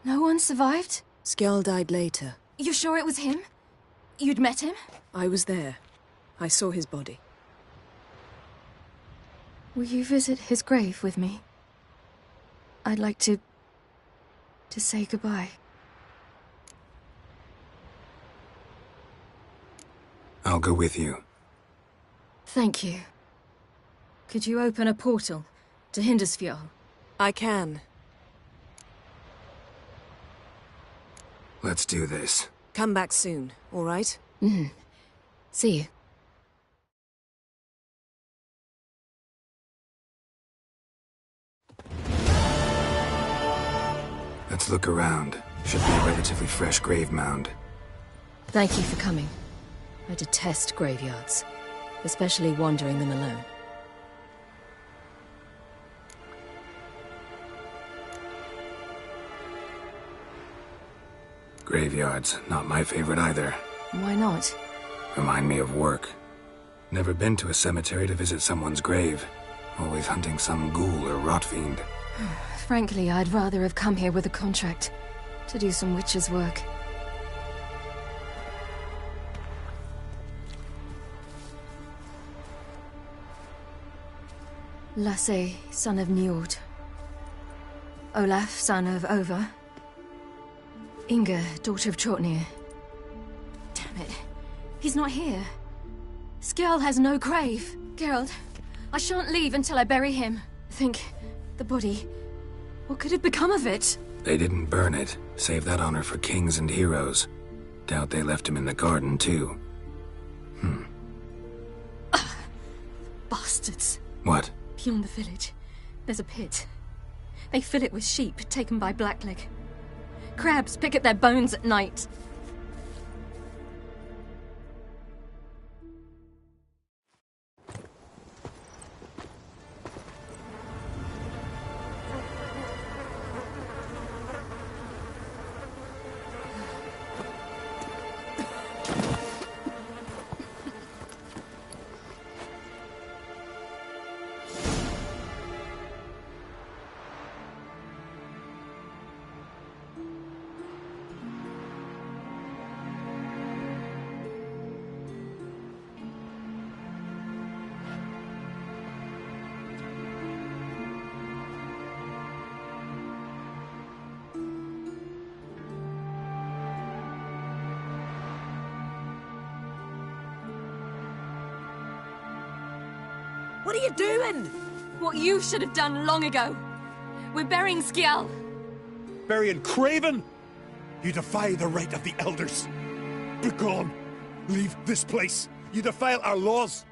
No one survived? Skjal died later. You sure it was him? You'd met him? I was there. I saw his body. Will you visit his grave with me? I'd like to say goodbye. I'll go with you. Thank you. Could you open a portal to Hindisfjall? I can. Let's do this. Come back soon, all right? Mm-hmm. See you. Let's look around. Should be a relatively fresh grave mound. Thank you for coming. I detest graveyards, especially wandering them alone. Graveyards, not my favorite either. Why not? Remind me of work. Never been to a cemetery to visit someone's grave. Always hunting some ghoul or rot fiend. Frankly, I'd rather have come here with a contract to do some witch's work. Lasse, son of Njord. Olaf, son of Over. Inga, daughter of Trotnir. Damn it. He's not here. Skjall has no grave. Geralt, I shan't leave until I bury him. Think, the body... What could have become of it? They didn't burn it. Save that honor for kings and heroes. Doubt they left him in the garden, too. Bastards. What? Beyond the village, there's a pit. They fill it with sheep taken by Blackleg. Crabs pick at their bones at night. What are you doing? What you should have done long ago. We're burying Skjall. Burying Craven? You defy the right of the elders. Begone. Leave this place. You defile our laws.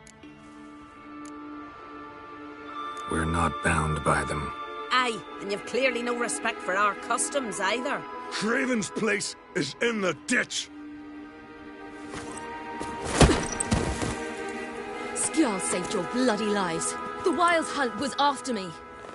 We're not bound by them. Aye, and you've clearly no respect for our customs either. Craven's place is in the ditch. Skjall saved your bloody lives. The Wild Hunt was after me.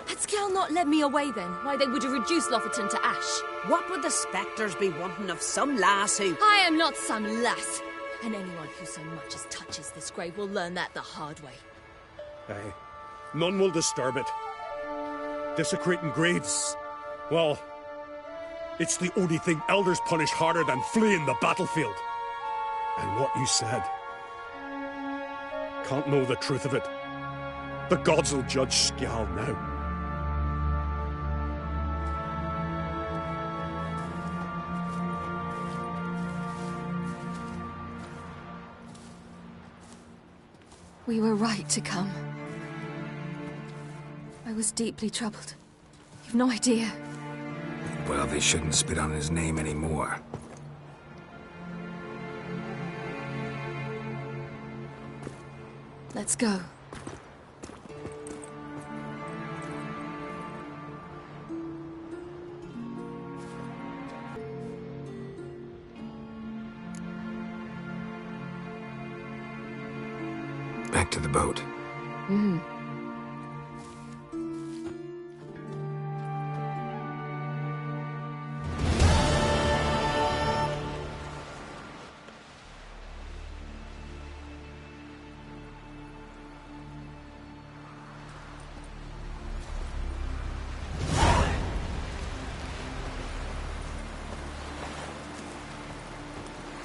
Had Skjall not led me away then, why they would have reduced Lofoten to ash. What would the spectres be wanting of some lass who... I am not some lass. And anyone who so much as touches this grave will learn that the hard way. Aye. None will disturb it. Desecrating graves. Well, it's the only thing elders punish harder than fleeing the battlefield. And what you said... Can't know the truth of it. The gods will judge Skjall now. We were right to come. I was deeply troubled. You've no idea. Well, they shouldn't spit on his name anymore. Let's go. Back to the boat.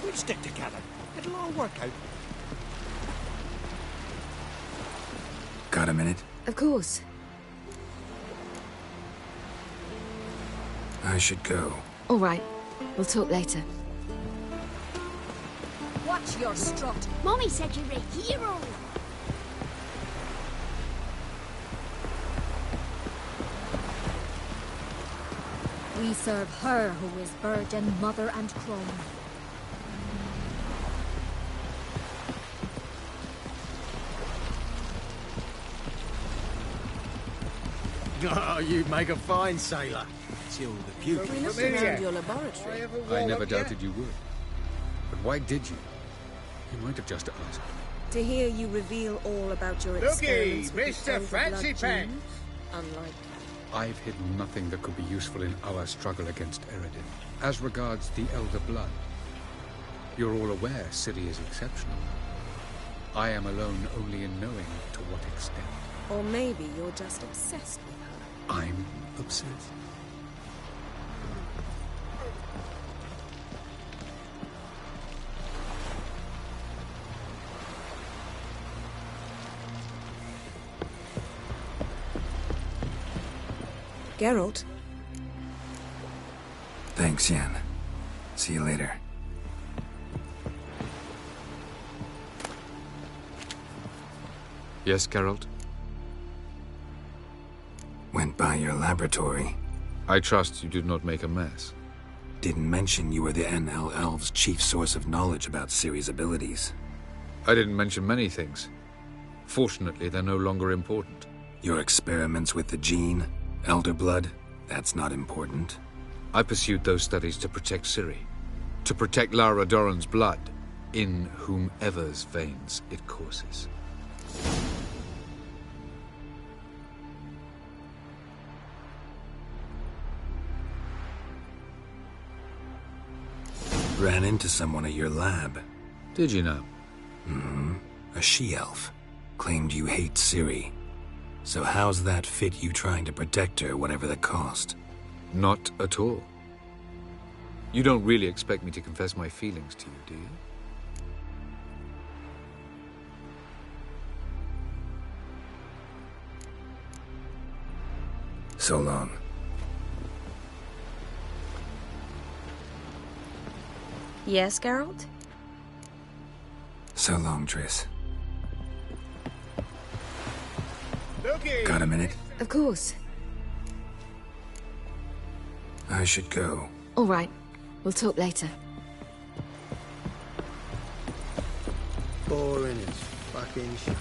We'll stick together. It'll all work out. Got a minute? Of course. I should go. All right. We'll talk later. Watch your strut. Mommy said you're a hero. We serve her who is burden, mother, and crone. Oh, you make a fine sailor. Till the beauty. We looked around your laboratory. I never doubted you would. But why did you? You might have just asked. To hear you reveal all about your experiments with the Mr. elder Fancy blood Pants. genes, unlike... I've hidden nothing that could be useful in our struggle against Eredin. As regards the Elder Blood, you're all aware Ciri is exceptional. I am alone only in knowing to what extent. Or maybe you're just obsessed with her. I'm obsessed. Geralt. Thanks, Yen. See you later. Yes, Geralt? Went by your laboratory. I trust you did not make a mess. Didn't mention you were the NL Elves' chief source of knowledge about Ciri's abilities. I didn't mention many things. Fortunately, they're no longer important. Your experiments with the gene, Elder Blood, that's not important. I pursued those studies to protect Ciri. To protect Lara Doran's blood, in whomever's veins it courses. Ran into someone at your lab. Did you know? Mm-hmm. A she-elf. Claimed you hate Ciri. So how's that fit you trying to protect her, whatever the cost? Not at all. You don't really expect me to confess my feelings to you, do you? So long. Yes, Geralt? So long, Triss. Looky. Got a minute? Of course. I should go. All right. We'll talk later. Boring as fucking shit.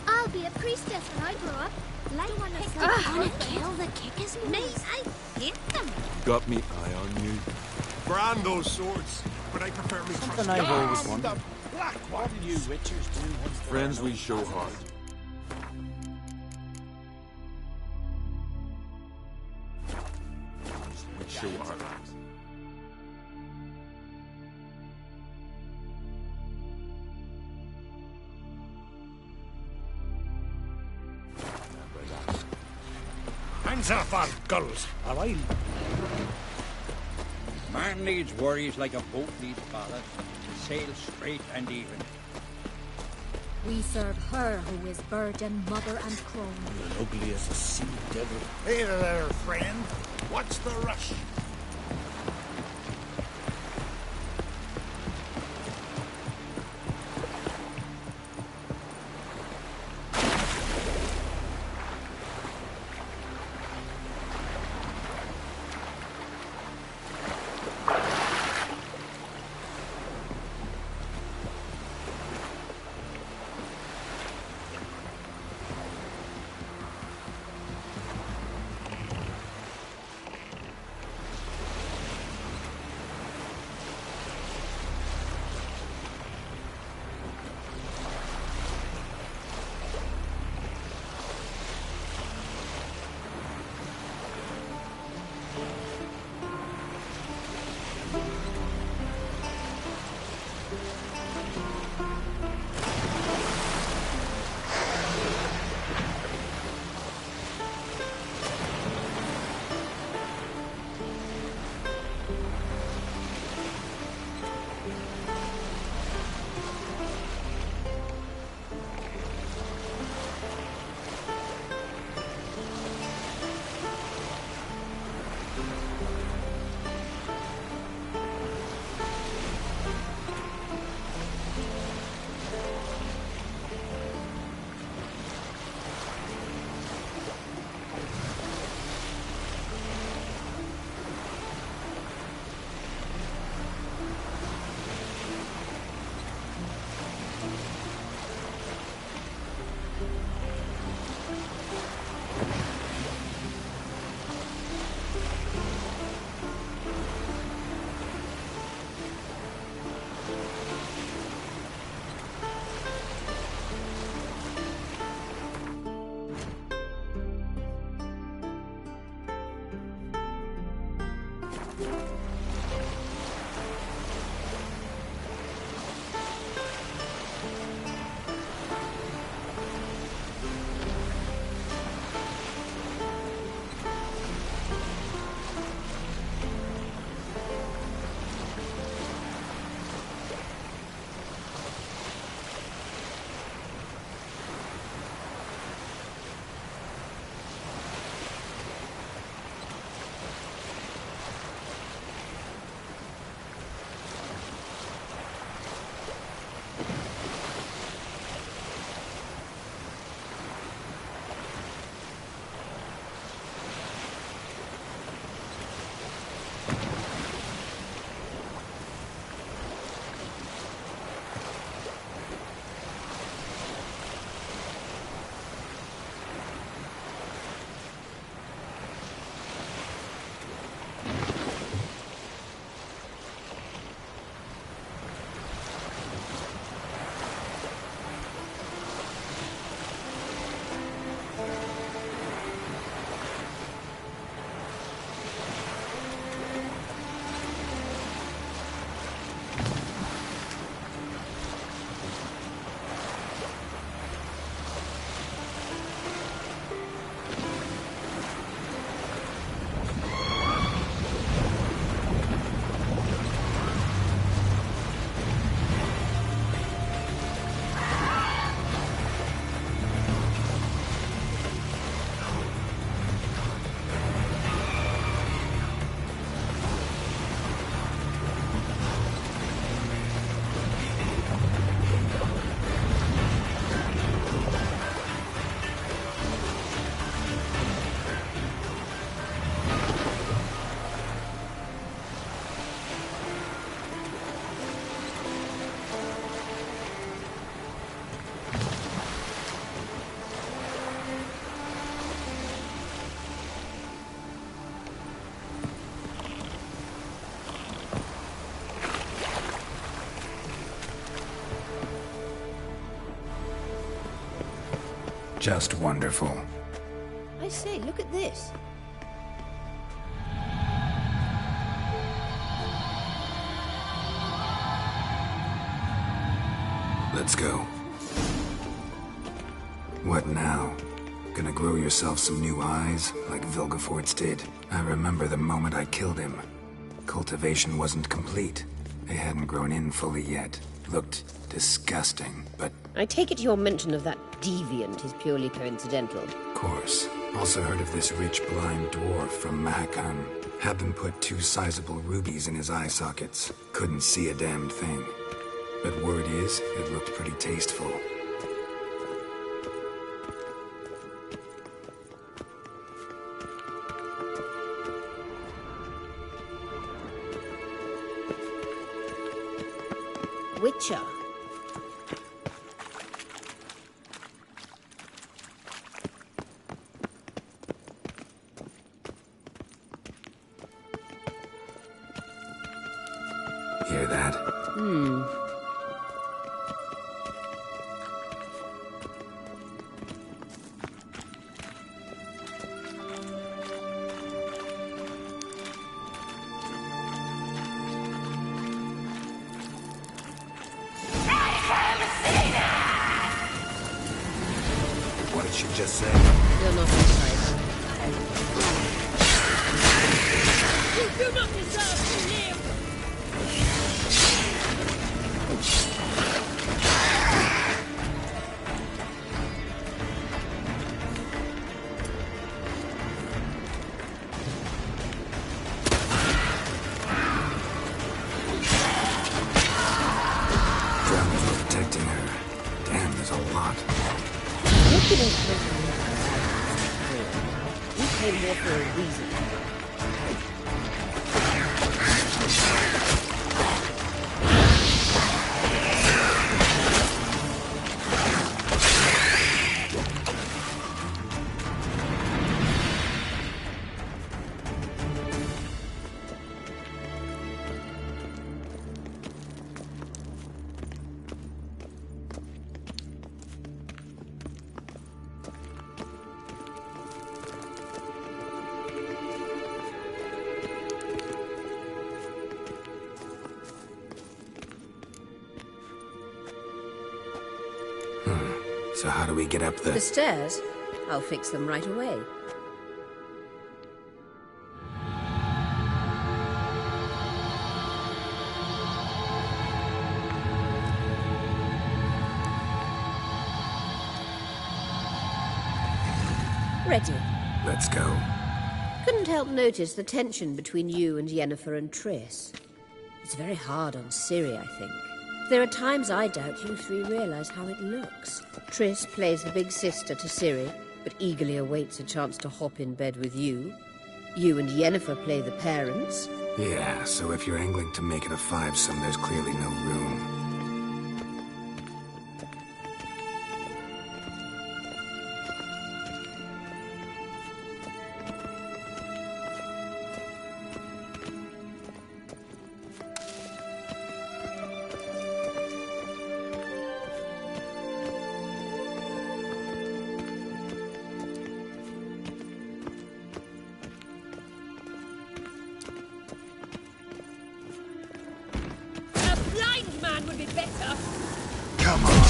I'll be a priestess when I grow up. Like one of them. Wanna kill the kickers? Me, I hate them. Got me eye on you. Brand those swords, but I prefer me Something I've always wondered. What do you witchers do once Friends we show hard. We show hard. Hands off our girls, or I'll... Man needs worries like a boat needs ballast. To sail straight and even. We serve her who is virgin, mother, and crone. Ugly as a sea devil. Hey there, friend. What's the rush? Just wonderful. I say, look at this. Let's go. What now? Gonna grow yourself some new eyes, like Vilgefortz did? I remember the moment I killed him. Cultivation wasn't complete. They hadn't grown in fully yet. Looked disgusting, but... I take it your mention of that deviant is purely coincidental. Of course. Also heard of this rich blind dwarf from Mahakam. Had them put 2 sizable rubies in his eye sockets. Couldn't see a damned thing. But word is, it looked pretty tasteful. Witcher. Hear that? What did she just say? You're not inside. You do not deserve to live! Drowners were protecting her. Damn, there's a lot. Look at us making we came here for a reason. So how do we get up The stairs? I'll fix them right away. Ready. Let's go. Couldn't help notice the tension between you and Yennefer and Triss. It's very hard on Ciri, I think. There are times I doubt you 3 realize how it looks. Triss plays the big sister to Ciri, but eagerly awaits a chance to hop in bed with you. You and Yennefer play the parents. Yeah, so if you're angling to make it a 5-some, there's clearly no room. Would be better. Come on.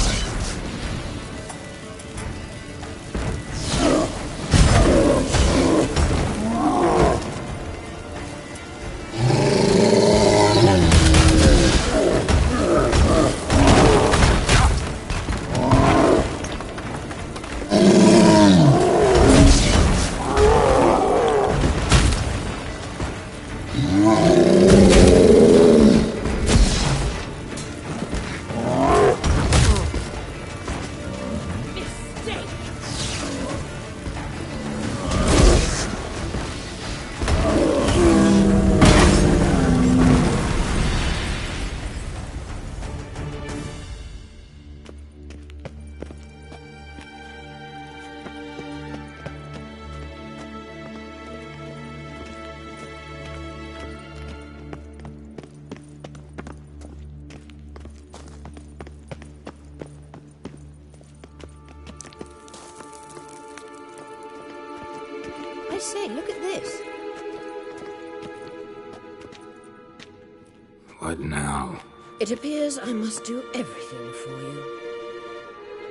What now? It appears I must do everything for you.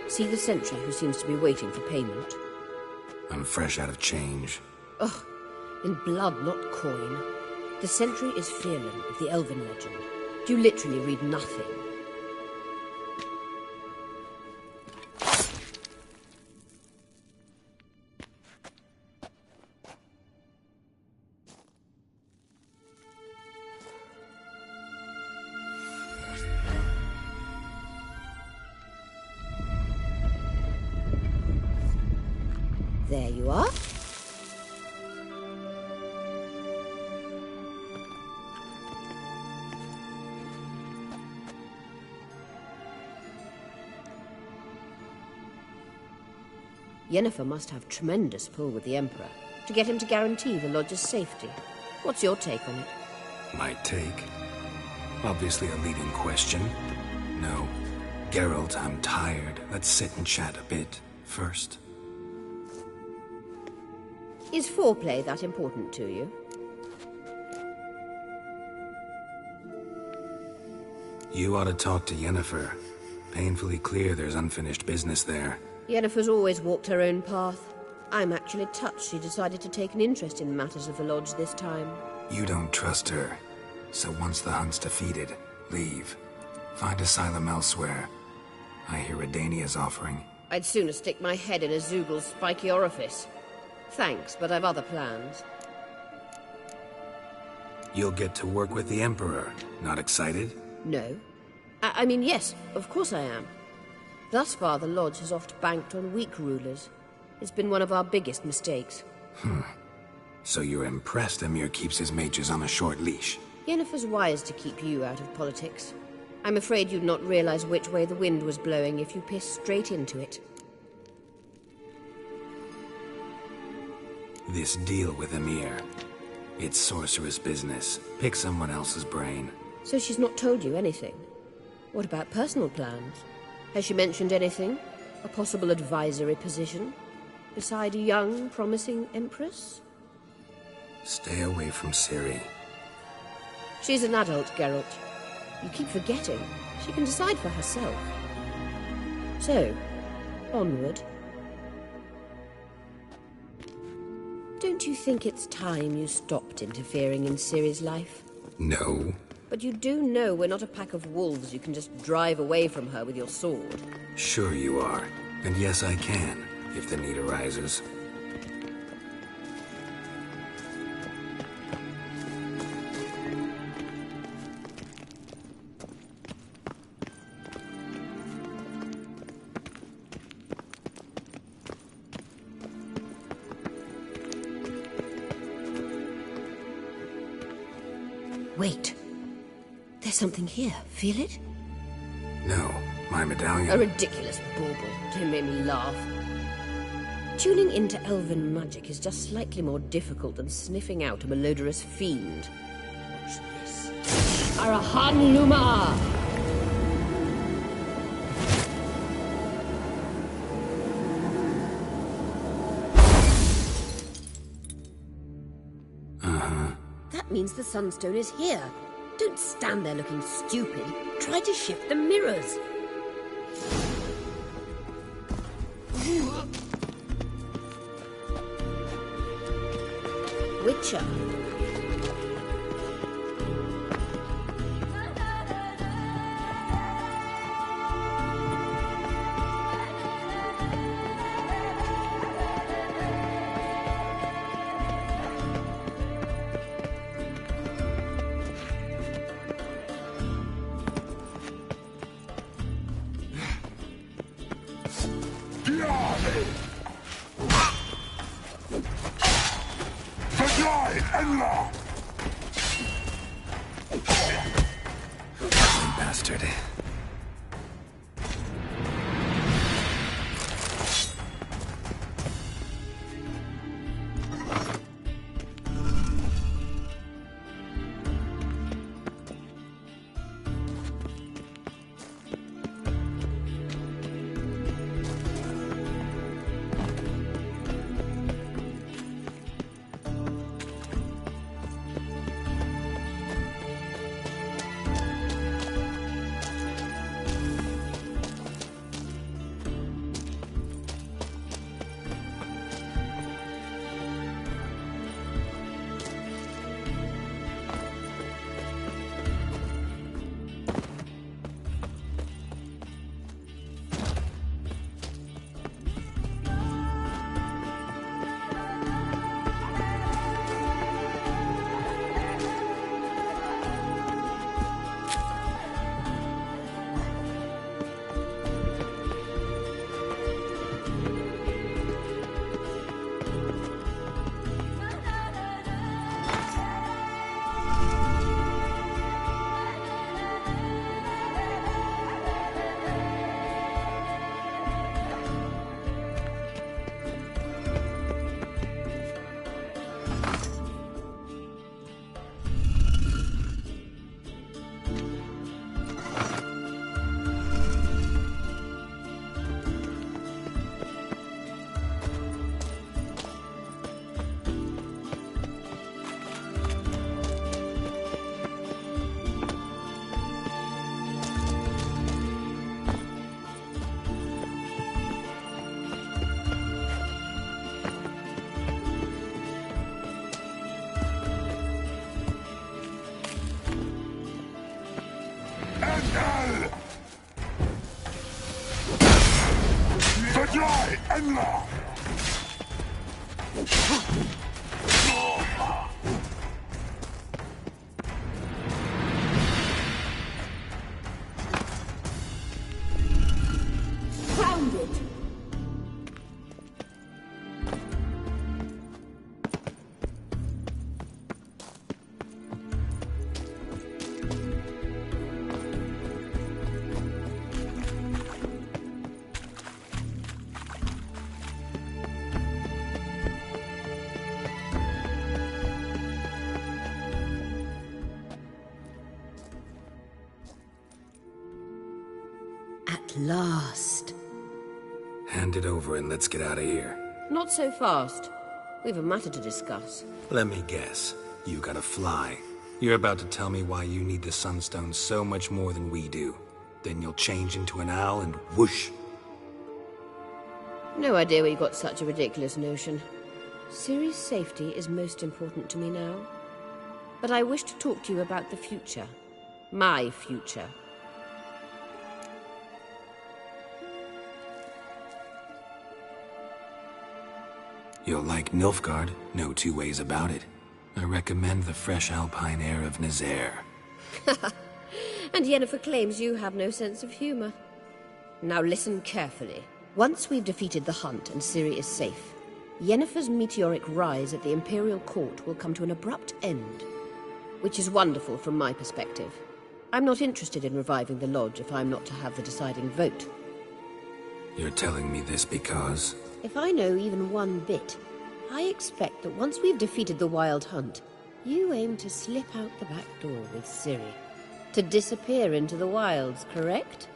See the sentry who seems to be waiting for payment? I'm fresh out of change. Ugh, in blood, not coin. The sentry is Fearlan of the Elven legend. You literally read nothing. There you are. Yennefer must have tremendous pull with the Emperor to get him to guarantee the Lodge's safety. What's your take on it? My take? Obviously a leading question. No. Geralt, I'm tired. Let's sit and chat a bit first. Is foreplay that important to you? You ought to talk to Yennefer. Painfully clear there's unfinished business there. Yennefer's always walked her own path. I'm actually touched she decided to take an interest in matters of the Lodge this time. You don't trust her. So once the hunt's defeated, leave. Find asylum elsewhere. I hear Redania's offering. I'd sooner stick my head in a Zoogl's spiky orifice. Thanks, but I've other plans. You'll get to work with the Emperor. Not excited? No. I mean, yes, of course I am. Thus far, the Lodge has oft banked on weak rulers. It's been one of our biggest mistakes. So you're impressed Emir keeps his mages on a short leash? Yennefer's wise to keep you out of politics. I'm afraid you'd not realize which way the wind was blowing if you pissed straight into it. This deal with Emir. It's sorceress business. Pick someone else's brain. So she's not told you anything? What about personal plans? Has she mentioned anything? A possible advisory position? Beside a young, promising empress? Stay away from Ciri. She's an adult, Geralt. You keep forgetting. She can decide for herself. So, onward. Don't you think it's time you stopped interfering in Ciri's life? No. But you do know we're not a pack of wolves you can just drive away from her with your sword. Sure you are. And yes, I can, if the need arises. Wait. There's something here. Feel it? No. My medallion. A ridiculous bauble. Don't make me laugh. Tuning into elven magic is just slightly more difficult than sniffing out a malodorous fiend. Watch this. Arahan Luma! That means the Sunstone is here. Don't stand there looking stupid. Try to shift the mirrors. Witcher. Bastard. At last. Hand it over and let's get out of here. Not so fast. We've a matter to discuss. Let me guess. You gotta fly. You're about to tell me why you need the Sunstone so much more than we do. Then you'll change into an owl and whoosh. No idea where you got such a ridiculous notion. Ciri's safety is most important to me now. But I wish to talk to you about the future. My future. You'll like Nilfgaard, no two ways about it. I recommend the fresh alpine air of Nazaire. And Yennefer claims you have no sense of humor. Now listen carefully. Once we've defeated the hunt and Ciri is safe, Yennefer's meteoric rise at the Imperial Court will come to an abrupt end. Which is wonderful from my perspective. I'm not interested in reviving the Lodge if I'm not to have the deciding vote. You're telling me this because... If I know even one bit, I expect that once we've defeated the Wild Hunt, you aim to slip out the back door with Ciri. To disappear into the wilds, correct?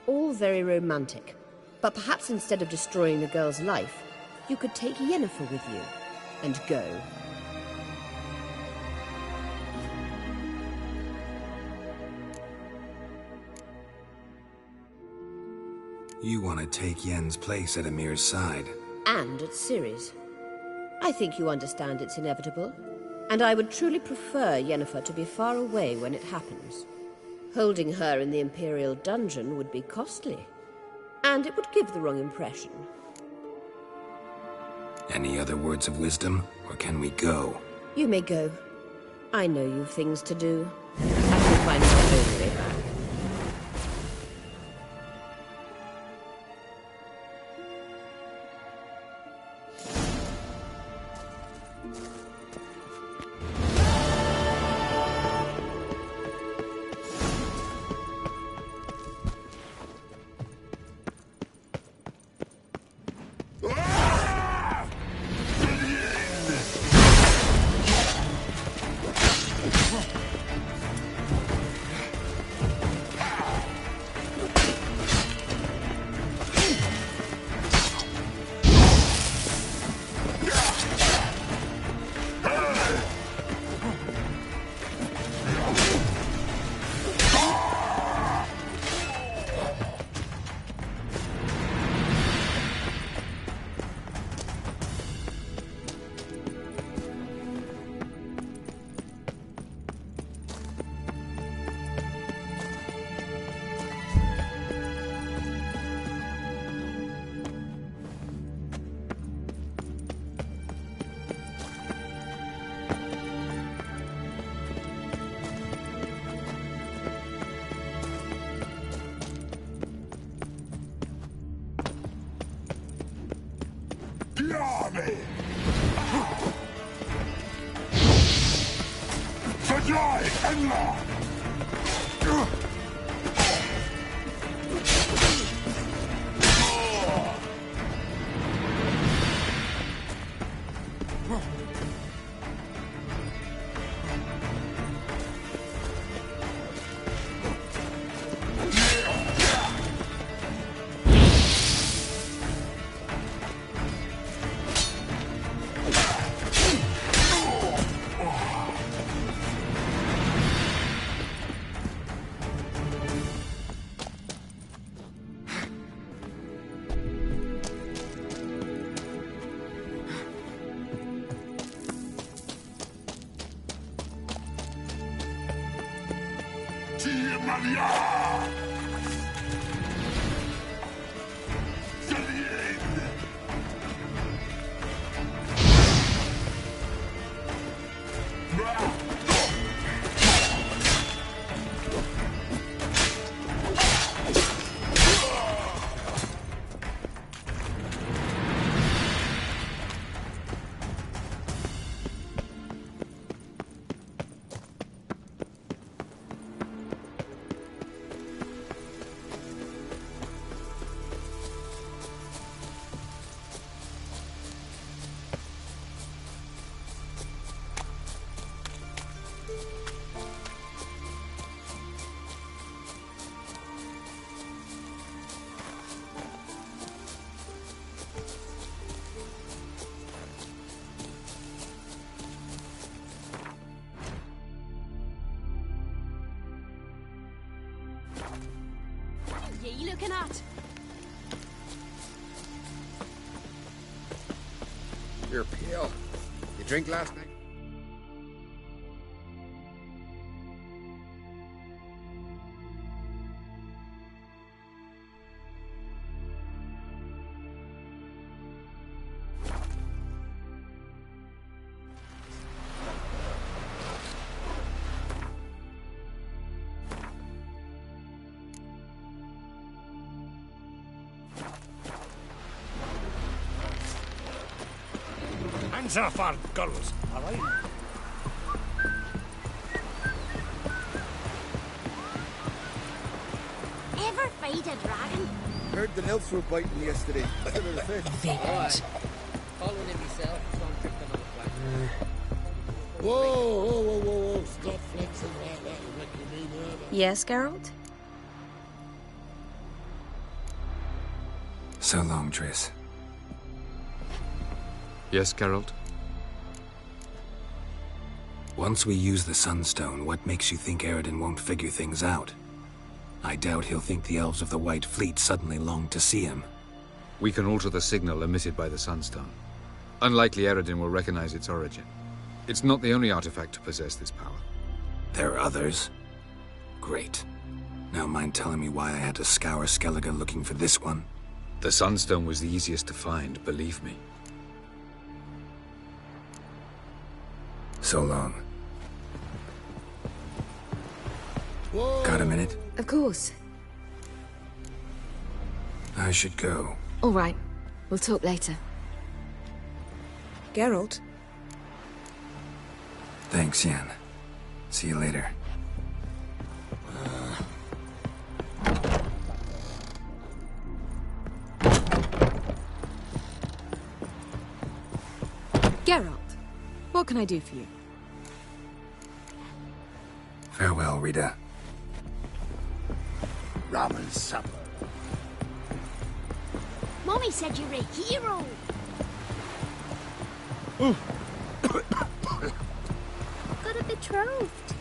All very romantic. But perhaps instead of destroying the girl's life, you could take Yennefer with you and go. You want to take Yen's place at Amir's side. And at Ciri's. I think you understand it's inevitable. And I would truly prefer Yennefer to be far away when it happens. Holding her in the Imperial dungeon would be costly. And it would give the wrong impression. Any other words of wisdom, or can we go? You may go. I know you've things to do. I can find my own way back. What are you looking at? You're pale. You drink last night? Hands off our girls, all right? Ever fight a dragon? Heard the elves were biting yesterday. Vagrant. Following him myself, so I'm tripping on the flag. Whoa. Stop flexing like that, Ricky. Yes, Geralt? So long, Triss. Yes, Geralt? Once we use the Sunstone, what makes you think Eredin won't figure things out? I doubt he'll think the elves of the White Fleet suddenly long to see him. We can alter the signal emitted by the Sunstone. Unlikely Eredin will recognize its origin. It's not the only artifact to possess this power. There are others? Great. Now mind telling me why I had to scour Skellige looking for this one? The Sunstone was the easiest to find, believe me. So long. Got a minute? Of course. I should go. All right. We'll talk later. Geralt? Thanks, Yen. See you later. Geralt, what can I do for you? Farewell, Rita. Ramen supper. Mommy said you're a hero. Got a betrothed.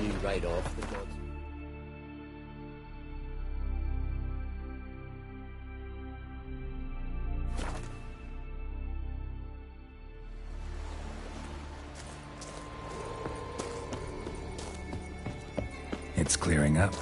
You right off the gods. It's clearing up.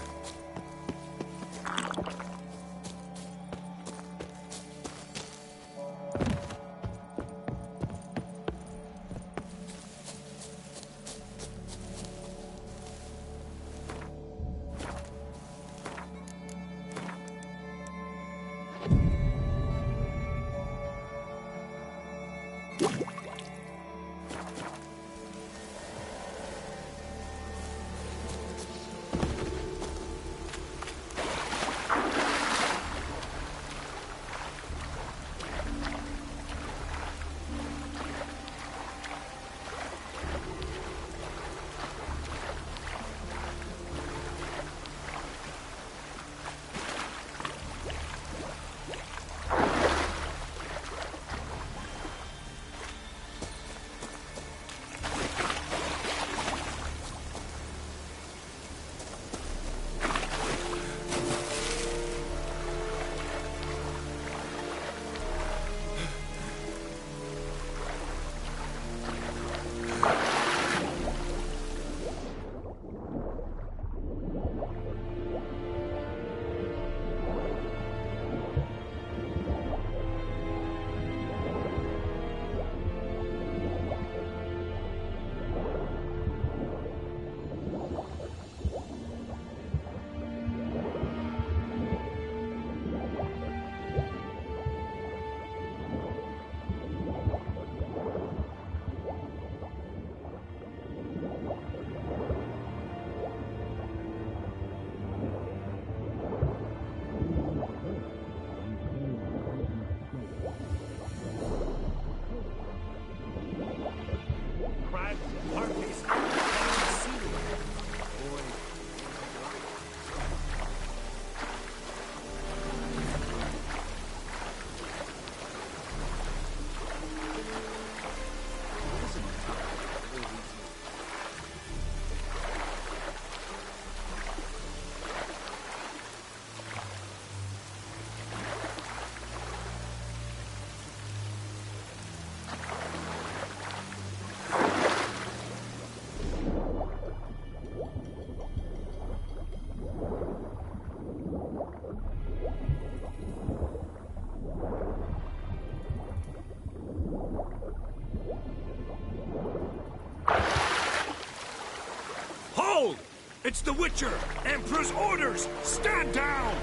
It's the Witcher! Emperor's orders! Stand down!